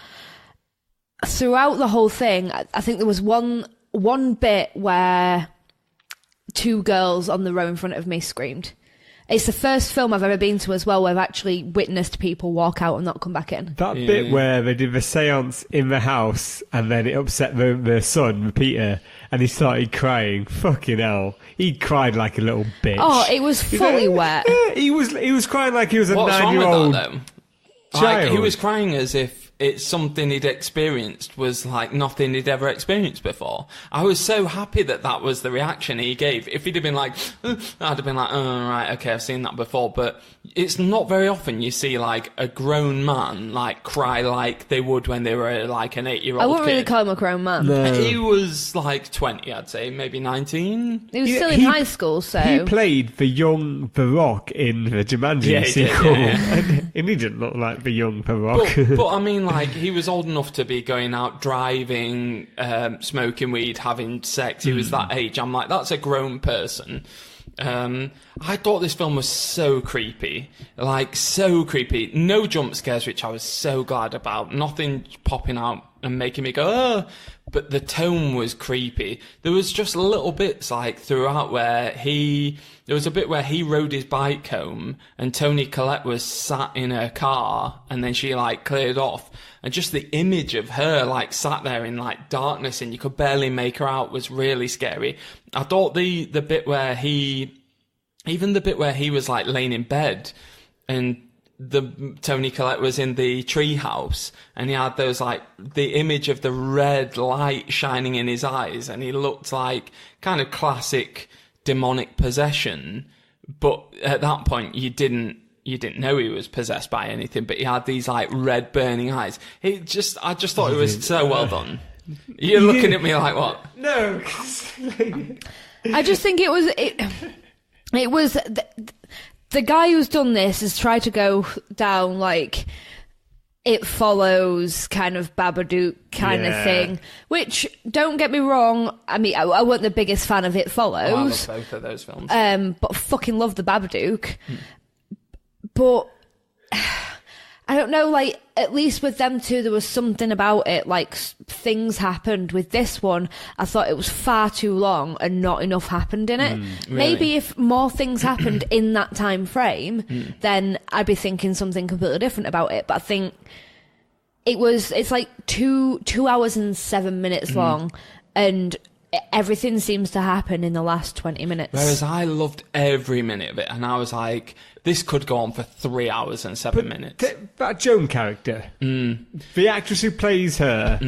Throughout the whole thing, I think there was one bit where two girls on the row in front of me screamed. It's the first film I've ever been to as well where I've actually witnessed people walk out and not come back in. That bit where they did the seance in the house and then it upset the son, Peter, and he started crying. Fucking hell. He cried like a little bitch. Oh, it was fully wet. Yeah, he was crying like he was a 9-year-old What's wrong with that, though? child. Like, he was crying as if it's something he'd experienced was like nothing he'd ever experienced before. I was so happy that was the reaction he gave. If he'd have been like, I'd have been like, oh, right, okay, I've seen that before. But it's not very often you see like a grown man like cry like they would when they were like an 8-year-old I wouldn't kid. really call him a grown man. No. He was like 20, I'd say, maybe 19. He was still in high school, so... He played the young The Rock in the Jumanji sequel. And he didn't look like the young The Rock. But I mean, like, he was old enough to be going out driving, smoking weed, having sex. He was that age. I'm like, that's a grown person. I thought this film was so creepy. Like, so creepy. No jump scares, which I was so glad about. Nothing popping out and making me go, oh. But the tone was creepy. There was just little bits, like, throughout where there was a bit where he rode his bike home and Toni Collette was sat in her car and then she, like, cleared off. And just the image of her, like, sat there in, like, darkness and you could barely make her out was really scary. I thought the bit where even the bit where he was, like, laying in bed and Toni Collette was in the tree house and he had those, like, the image of the red light shining in his eyes and he looked like kind of classic demonic possession. But at that point, you didn't know he was possessed by anything, but he had these, like, red burning eyes. I just thought it was so well done. You're looking at me like, what? No. I just think it was the guy who's done this has tried to go down, like, It Follows kind of Babadook kind of thing, which, don't get me wrong, I mean, I wasn't the biggest fan of It Follows. Oh, I love both of those films. But fucking love the Babadook. But I don't know, like, at least with them two, there was something about it, like, things happened. With this one, I thought it was far too long and not enough happened in it. Really? Maybe if more things happened in that time frame, then I'd be thinking something completely different about it. But I think it's like 2 hours and 7 minutes long, and everything seems to happen in the last 20 minutes. Whereas I loved every minute of it, and I was like, this could go on for 3 hours and 7 minutes. That Joan character, the actress who plays her,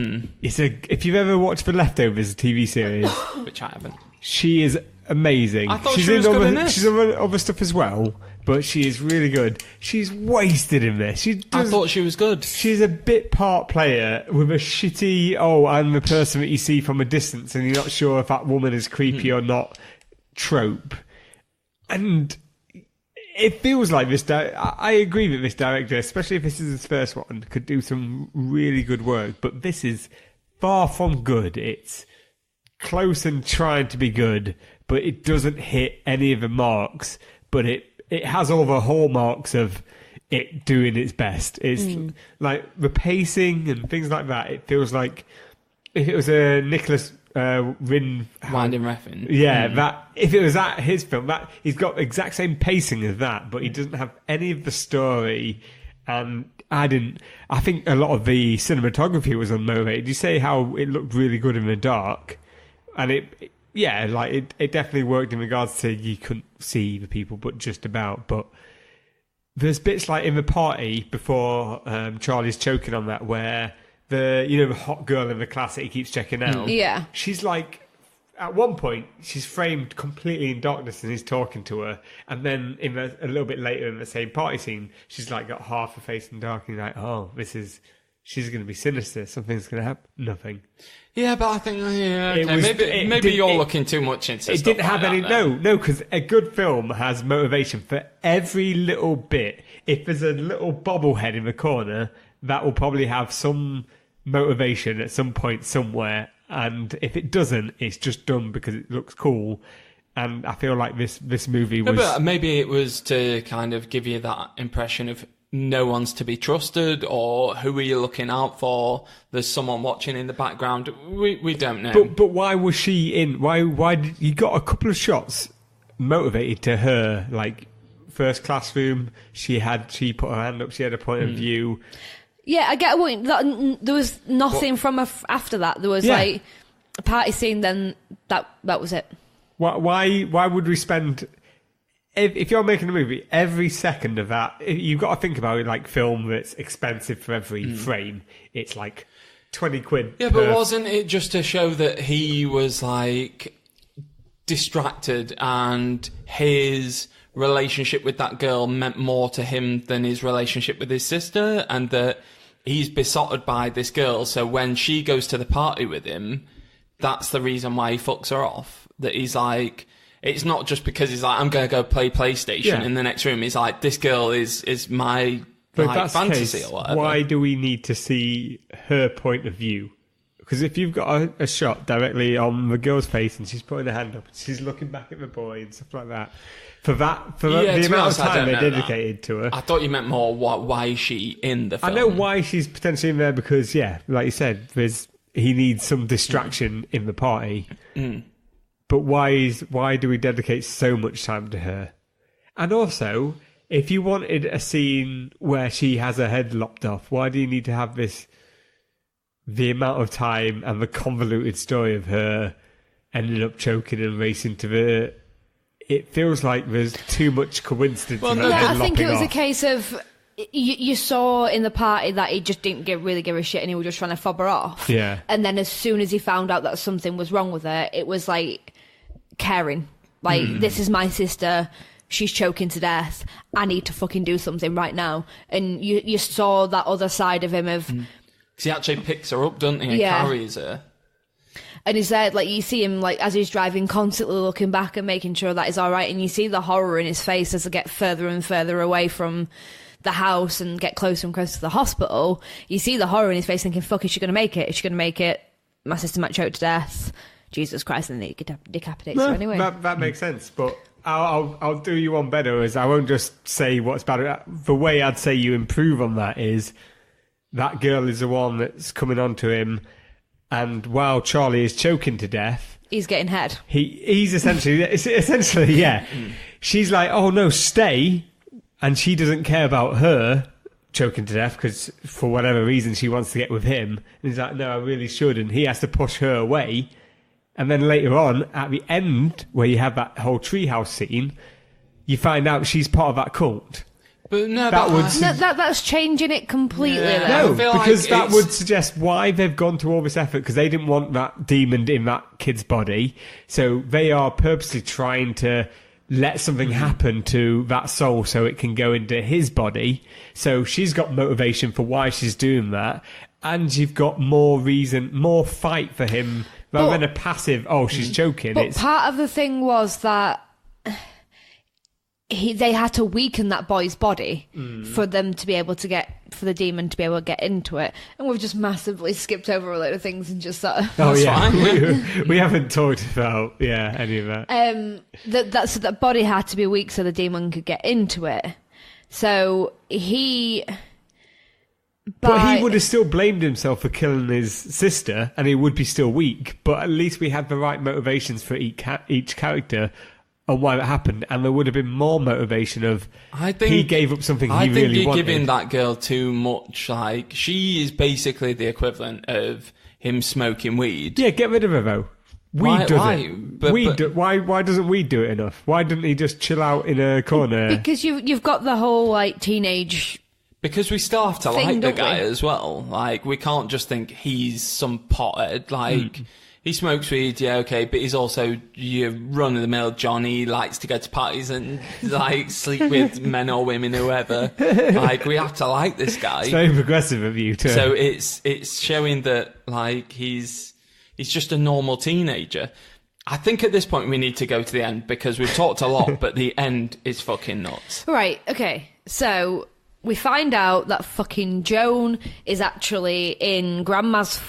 if you've ever watched The Leftovers, a TV series, which I haven't, she is amazing. I thought she was good in this. She's in other stuff as well, but she is really good. She's wasted in this. I thought she was good. She's a bit part player with a shitty, I'm the person that you see from a distance and you're not sure if that woman is creepy or not trope. And it feels like this... I agree that this director, especially if this is his first one, could do some really good work, but this is far from good. It's close and trying to be good, but it doesn't hit any of the marks, but it has all the hallmarks of it doing its best. It's like the pacing and things like that. It feels like if it was a Nicholas Winding Refn. Yeah, that if it was his film, that he's got the exact same pacing as that, but he doesn't have any of the story. And I think a lot of the cinematography was unmotivated. You say how it looked really good in the dark, and it definitely worked in regards to you couldn't see the people, but just about. But there's bits like in the party before Charlie's choking on that, where the hot girl in the class that he keeps checking out. Yeah, she's like, at one point she's framed completely in darkness and he's talking to her, and then a little bit later in the same party scene, she's like got half her face in dark, and you're like, she's going to be sinister. Something's going to happen. Nothing. Yeah, but I think maybe you're looking too much into it. Stuff didn't have like any. that, No, because a good film has motivation for every little bit. If there's a little bobblehead in the corner, that will probably have some motivation at some point somewhere. And if it doesn't, it's just done because it looks cool. And I feel like this movie was... But maybe it was to kind of give you that impression of no one's to be trusted, or who are you looking out for? There's someone watching in the background. We don't know. But why was she in? Why did you got a couple of shots motivated to her, like first classroom? She put her hand up. She had a point of view. Yeah, I get a point. There was nothing from after that. There was like a party scene. Then that was it. Why would we spend? If you're making a movie, every second of that, you've got to think about it like film that's expensive for every frame. It's like 20 quid. Yeah, but wasn't it just to show that he was like distracted and his relationship with that girl meant more to him than his relationship with his sister, and that he's besotted by this girl, so when she goes to the party with him, that's the reason why he fucks her off. That he's like... It's not just because he's like, I'm going to go play PlayStation in the next room. He's like, this girl is my fantasy or whatever. Why do we need to see her point of view? Because if you've got a shot directly on the girl's face and she's putting her hand up and she's looking back at the boy and stuff like that, for the amount of time they dedicated to her. I thought you meant more why is she in the film? I know why she's potentially in there because, like you said, he needs some distraction in the party. But why do we dedicate so much time to her? And also, if you wanted a scene where she has her head lopped off, why do you need to have the amount of time and the convoluted story of her ending up choking and racing to the... It feels like there's too much coincidence. Well, I think it was a case of... You saw in the party that he just didn't really give a shit and he was just trying to fob her off. Yeah. And then as soon as he found out that something was wrong with her, it was like caring. Like, this is my sister. She's choking to death. I need to fucking do something right now. And you saw that other side of him of... Because he actually picks her up, doesn't he? And carries her. And he's there, like, you see him, like, as he's driving, constantly looking back and making sure that he's all right. And you see the horror in his face as they get further and further away from the house and get closer and closer to the hospital. You see the horror in his face thinking, fuck, is she going to make it? Is she going to make it? My sister might choke to death. Jesus Christ, and then he decapitates her anyway. That makes sense, but I'll do you one better, is I won't just say what's bad. The way I'd say you improve on that is that girl is the one that's coming on to him, and while Charlie is choking to death... He's getting head. He's essentially, yeah. She's like, oh no, stay, and she doesn't care about her choking to death because for whatever reason she wants to get with him. And he's like, no, I really should, and he has to push her away. And then later on, at the end, where you have that whole treehouse scene, you find out she's part of that cult. But no, that's changing it completely. Yeah. No, feel because like that would suggest why they've gone to all this effort, because they didn't want that demon in that kid's body. So they are purposely trying to let something happen to that soul so it can go into his body. So she's got motivation for why she's doing that. And you've got more reason, more fight for him, rather than a passive, she's joking. But part of the thing was that they had to weaken that boy's body for them to be able to for the demon to be able to get into it. And we've just massively skipped over a load of things and just sort of... Oh, yeah. we haven't talked about, any of that. So that body had to be weak so the demon could get into it. So he... But he would have still blamed himself for killing his sister, and he would be still weak. But at least we had the right motivations for each character on why that happened, and there would have been more motivation of he gave up something he really wanted. I think you're giving that girl too much. Like, she is basically the equivalent of him smoking weed. Yeah, get rid of her though. Why doesn't Weed do it enough? Why didn't he just chill out in a corner? Because you've got the whole like teenage. Because we still have to like the guy as well. Like, we can't just think he's some pothead. Like, he smokes weed, yeah, okay, but he's also your run-of-the-mill Johnny, likes to go to parties and, like, sleep with men or women, whoever. Like, we have to like this guy. It's very progressive of you, too. So it's showing that, like, he's just a normal teenager. I think at this point we need to go to the end, because we've talked a lot, but the end is fucking nuts. Right, okay, so... we find out that fucking Joan is actually in Grandma's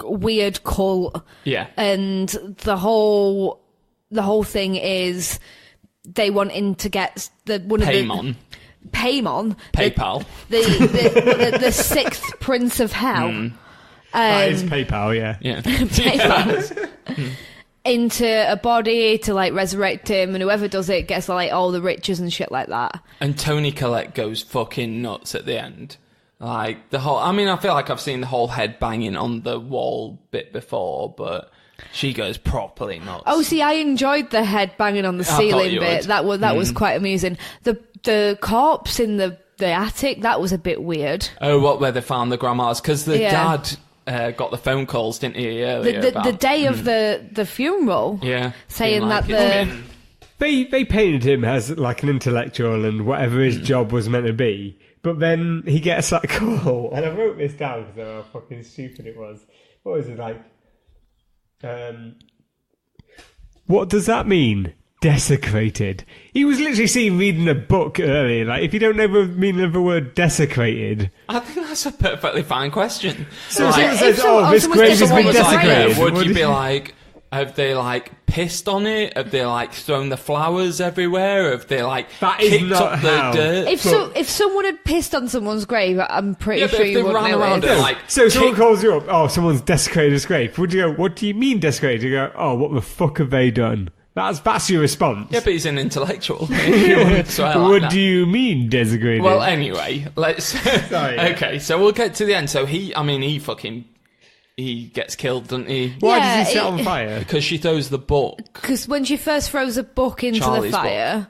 weird cult. Yeah. And the whole thing is they wanting to get Paimon. PayPal. The sixth prince of hell. That is PayPal, yeah. Yeah. PayPal. Into a body to like resurrect him, and whoever does it gets like all the riches and shit like that. And Toni Collette goes fucking nuts at the end. Like, the whole... I mean, I feel like I've seen the whole head banging on the wall bit before, but she goes properly nuts. Oh, see, I enjoyed the head banging on the ceiling bit. That was quite amusing. The corpse in the attic, that was a bit weird. Oh, where they found the grandmas? Because the dad... got the phone calls, didn't he, earlier? The day of the funeral. Yeah. Saying like, that They painted him as like an intellectual and whatever his job was meant to be. But then he gets that call. And I wrote this down because of how fucking stupid it was. What was it like? What does that mean? Desecrated. He was literally seen reading a book earlier. Like, if you don't know the meaning of the word desecrated, I think that's a perfectly fine question. So like, someone says, this grave has been desecrated. Would you be like, have they like pissed on it? Have they like thrown the flowers everywhere? Have they like kicked up the dirt? If someone had pissed on someone's grave, I'm pretty sure you wouldn't know around it. Like, so someone calls you up, someone's desecrated his grave. Would you go, what do you mean desecrated? You go, what the fuck have they done? That's your response. Yeah, but he's an intellectual. What do you mean desecrated? Well, anyway, let's... Okay, so we'll get to the end. So he gets killed, doesn't he? Why does he set on fire? Because she throws the book. Because when she first throws a book into Charlie's the fire,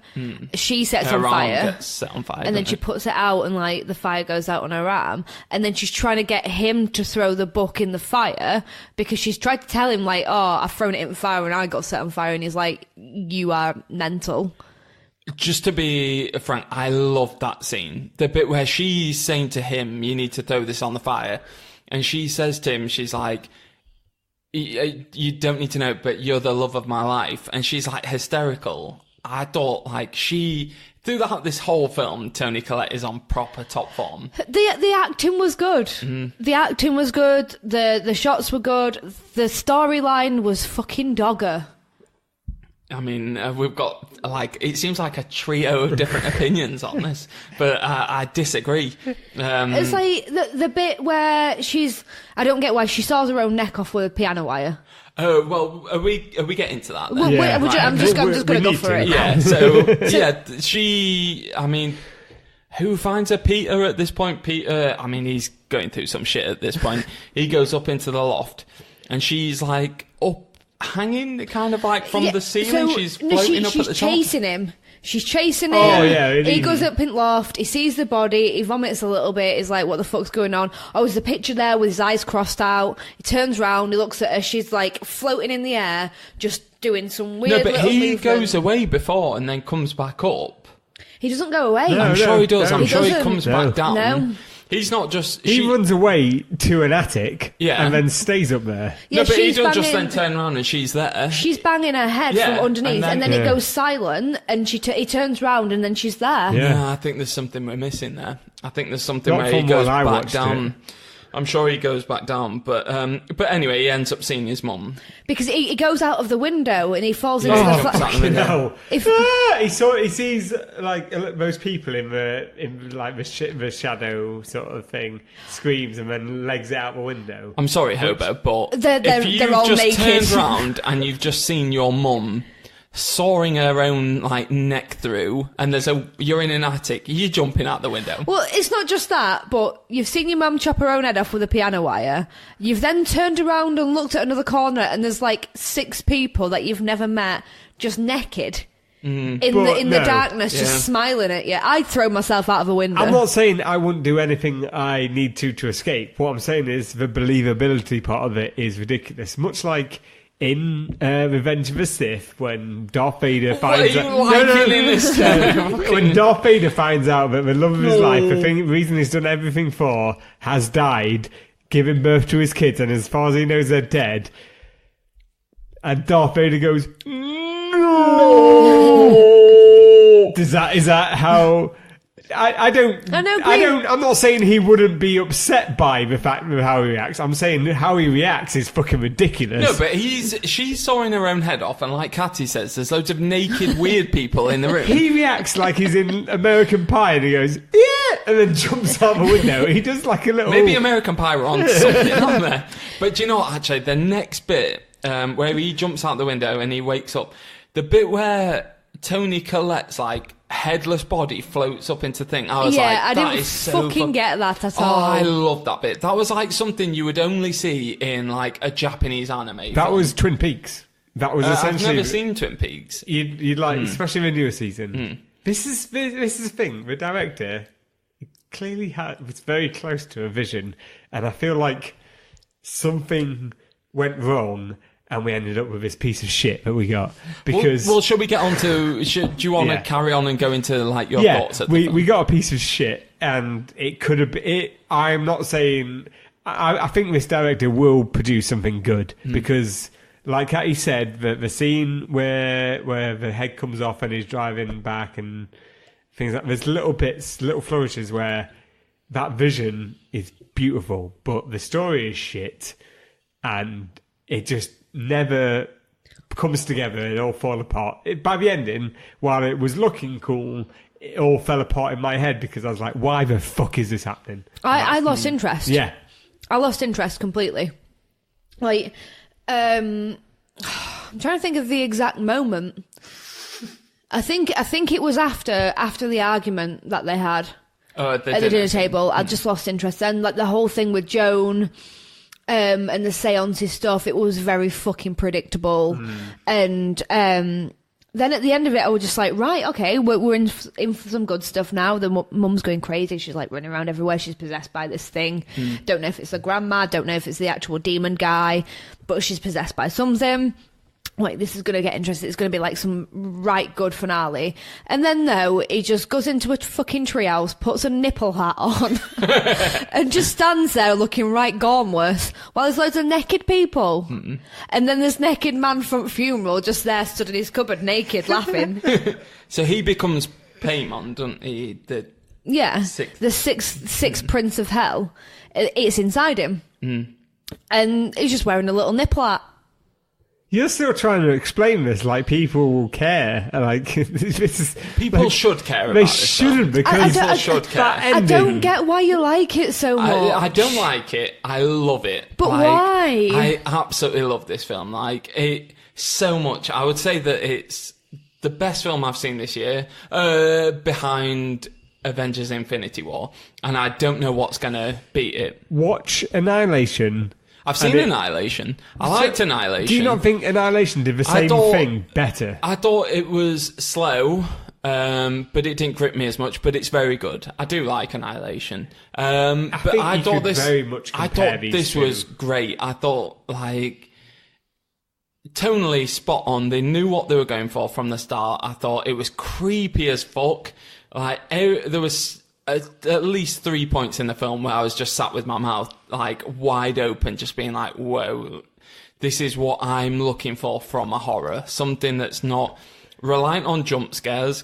she sets on fire. Gets set on fire, and then she puts it out, and like the fire goes out on her arm. And then she's trying to get him to throw the book in the fire because she's tried to tell him like, I've thrown it in the fire and I got set on fire. And he's like, you are mental. Just to be frank, I love that scene. The bit where she's saying to him, you need to throw this on the fire. And she says to him, she's like, you don't need to know, but you're the love of my life. And she's like hysterical. I thought like throughout this whole film, Toni Collette is on proper top form. The acting was good. The acting was good. The shots were good. The storyline was fucking dogger. I mean, we've got, like, it seems like a trio of different opinions on this, but I disagree. It's like the bit where I don't get why she saws her own neck off with a piano wire. Oh, well, are we getting to that then? I'm just going to go for it. Yeah, so, I mean, who finds her? Peter at this point? Peter, I mean, he's going through some shit at this point. He goes up into the loft, and she's, like, up hanging, kind of like from the ceiling. So, she's floating up at the top. She's chasing him. She's chasing him. Oh, yeah. He goes up in the loft. He sees the body. He vomits a little bit. He's like, what the fuck's going on? Oh, there's a picture there with his eyes crossed out. He turns round. He looks at her. She's like floating in the air, just doing some weird No, but little he movement. goes away before and then comes back up. He doesn't go away. I'm sure he does. I'm He sure he doesn't. comes back down. No. He's not just... He runs away to an attic Yeah. and then stays up there. Yeah, no, but he she's doesn't just banging- then turn around and she's there. She's banging her head Yeah, from underneath, and then Yeah. it goes silent, and he turns round, and then she's there. Yeah. Yeah, I think there's something we're missing there. I think there's something Not where he from goes when I back watched down. I'm sure he goes back down, but anyway, he ends up seeing his mum. Because he goes out of the window, and he falls into the Oh, flat. exactly. No. If- He sees like most people in the shadow sort of thing, screams and then legs it out the window. I'm sorry, Hobo, but They're if you've all just naked. turned round and you've just seen your mum sawing her own like neck through, and you're in an attic, you're jumping out the window. Well, it's not just that, but you've seen your mum chop her own head off with a piano wire. You've then turned around and looked at another corner, and there's like 6 people that you've never met, just naked. In the darkness, just smiling at you. I'd throw myself out of a window. I'm not saying I wouldn't do anything I need to escape. What I'm saying is the believability part of it is ridiculous. Much like in Revenge of the Sith, when Darth Vader finds What are you liking in this? when Darth Vader finds out that the love of his life, the reason he's done everything for, has died, giving birth to his kids, and as far as he knows, they're dead. And Darth Vader goes, "No." Is that how? I'm not saying he wouldn't be upset by the fact of how he reacts. I'm saying how he reacts is fucking ridiculous. No, but she's sawing her own head off, and like Katty says, there's loads of naked, weird people in the room. He reacts like he's in American Pie, and he goes, "Yeah," and then jumps out the window. He does like a little. Maybe American Pie were on something on there. But do you know what, actually, the next bit, where he jumps out the window and he wakes up, the bit where Tony Collette's like headless body floats up into thing, I was like, I that didn't is so fucking get that at Oh, all. I love that bit. That was like something you would only see in like a Japanese anime. That film. was Twin Peaks. That was I've essentially. never seen Twin Peaks. You'd like, especially the newer season. This is the thing. The director clearly was very close to a vision, and I feel like something went wrong, and we ended up with this piece of shit that we got. Because well, shall we get on to? Do you want to carry on and go into like your thoughts? We got a piece of shit, and it could have been. I'm not saying. I think this director will produce something good because, like he said, the scene where the head comes off and he's driving back and things like there's little flourishes where that vision is beautiful, but the story is shit, and it just never comes together. It all fall apart. By the ending, while it was looking cool, it all fell apart in my head because I was like, why the fuck is this happening? I lost interest. Yeah. I lost interest completely. Like, I'm trying to think of the exact moment. I think it was after the argument that they had at the dinner table. I just lost interest then. Like the whole thing with Joan, and the seances stuff, it was very fucking predictable. And then at the end of it, I was just like, right, okay, we're in for some good stuff now. The mum's going crazy. She's like running around everywhere. She's possessed by this thing. Don't know if it's the grandma. Don't know if it's the actual demon guy. But she's possessed by something. Like, this is going to get interesting. It's going to be like some right good finale. And then, no, he just goes into a fucking treehouse, puts a nipple hat on, and just stands there looking right gormless while there's loads of naked people. And then this naked man from Funeral just there stood in his cupboard naked, laughing. So he becomes Paimon, doesn't he? The sixth prince of hell. It's inside him. And he's just wearing a little nipple hat. You're still trying to explain this like people will care. Like this is people should care about they this. Shouldn't because people should care. I don't get why you like it so much. I don't like it. I love it. But like, why? I absolutely love this film. Like it so much. I would say that it's the best film I've seen this year, behind Avengers: Infinity War, and I don't know what's gonna beat it. Watch Annihilation. I've seen Annihilation. I liked Annihilation. Do you not think Annihilation did the same thing better? I thought it was slow, but it didn't grip me as much. But it's very good. I do like Annihilation. I thought this was great. I thought, like, tonally spot on. They knew what they were going for from the start. I thought it was creepy as fuck. Like, there was at least 3 points in the film where I was just sat with my mouth like wide open, just being like, whoa, this is what I'm looking for from a horror. Something that's not reliant on jump scares,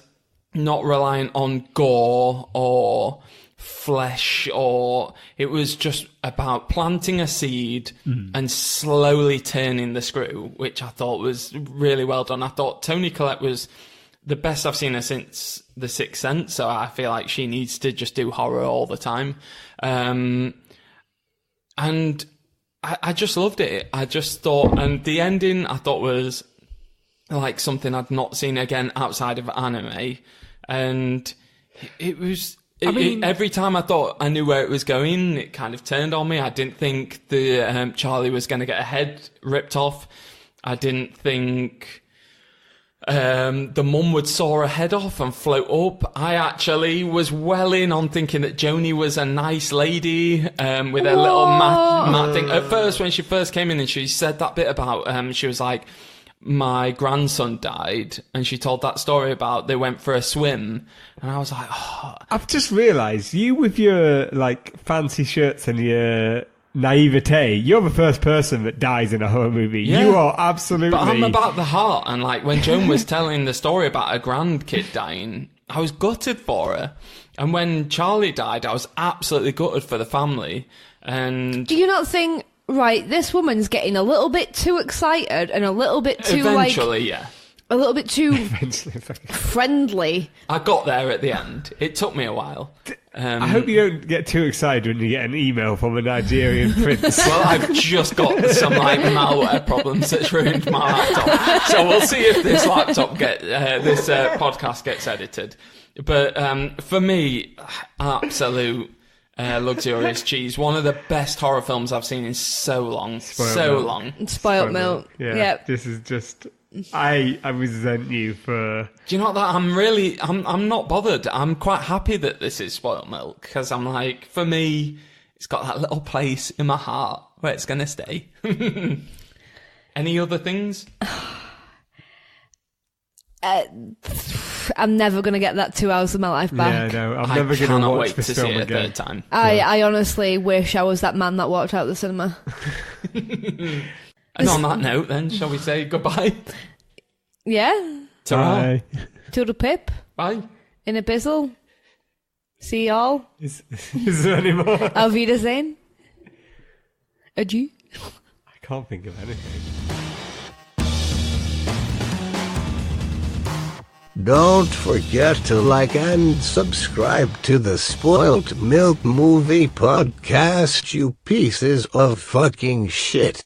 not reliant on gore or flesh, or it was just about planting a seed and slowly turning the screw, which I thought was really well done. I thought Toni Collette was the best I've seen her since The Sixth Sense, so I feel like she needs to just do horror all the time. And I just loved it. I just thought, and the ending I thought was like something I'd not seen again outside of anime. And it was, every time I thought I knew where it was going, it kind of turned on me. I didn't think the Charlie was going to get a head ripped off. I didn't think the mum would saw her head off and float up. I actually was well in on thinking that Joni was a nice lady with a little mat thing. At first, when she first came in and she said that bit about, she was like, my grandson died, and she told that story about they went for a swim, and I was like, oh. I've just realised, you with your like fancy shirts and your naivete, you're the first person that dies in a horror movie. Yeah. You are absolutely... But I'm about the heart, and like when Joan was telling the story about her grandkid dying, I was gutted for her. And when Charlie died, I was absolutely gutted for the family. And do you not think, right, this woman's getting a little bit too excited and a little bit too eventually, yeah. A little bit too friendly. I got there at the end. It took me a while. I hope you don't get too excited when you get an email from a Nigerian prince. Well, I've just got some like malware problems that's ruined my laptop. So we'll see if this podcast gets edited. But for me, absolute luxurious cheese. One of the best horror films I've seen in so long. Spoilt milk. Yeah. Yep. This is just... I resent you for... Do you know that I'm not bothered. I'm quite happy that this is Spoilt Milk, because I'm like, for me, it's got that little place in my heart where it's going to stay. Any other things? I'm never going to get that 2 hours of my life back. Yeah, no, I'm never going to watch this film again. Third time. I honestly wish I was that man that walked out of the cinema. And on that note, then, shall we say goodbye? Yeah. Bye. Toodle pip. Bye. In a bizzle. See y'all. Is there any more? Auf Wiedersehen. Adieu. I can't think of anything. Don't forget to like and subscribe to the Spoilt Milk Movie Podcast, you pieces of fucking shit.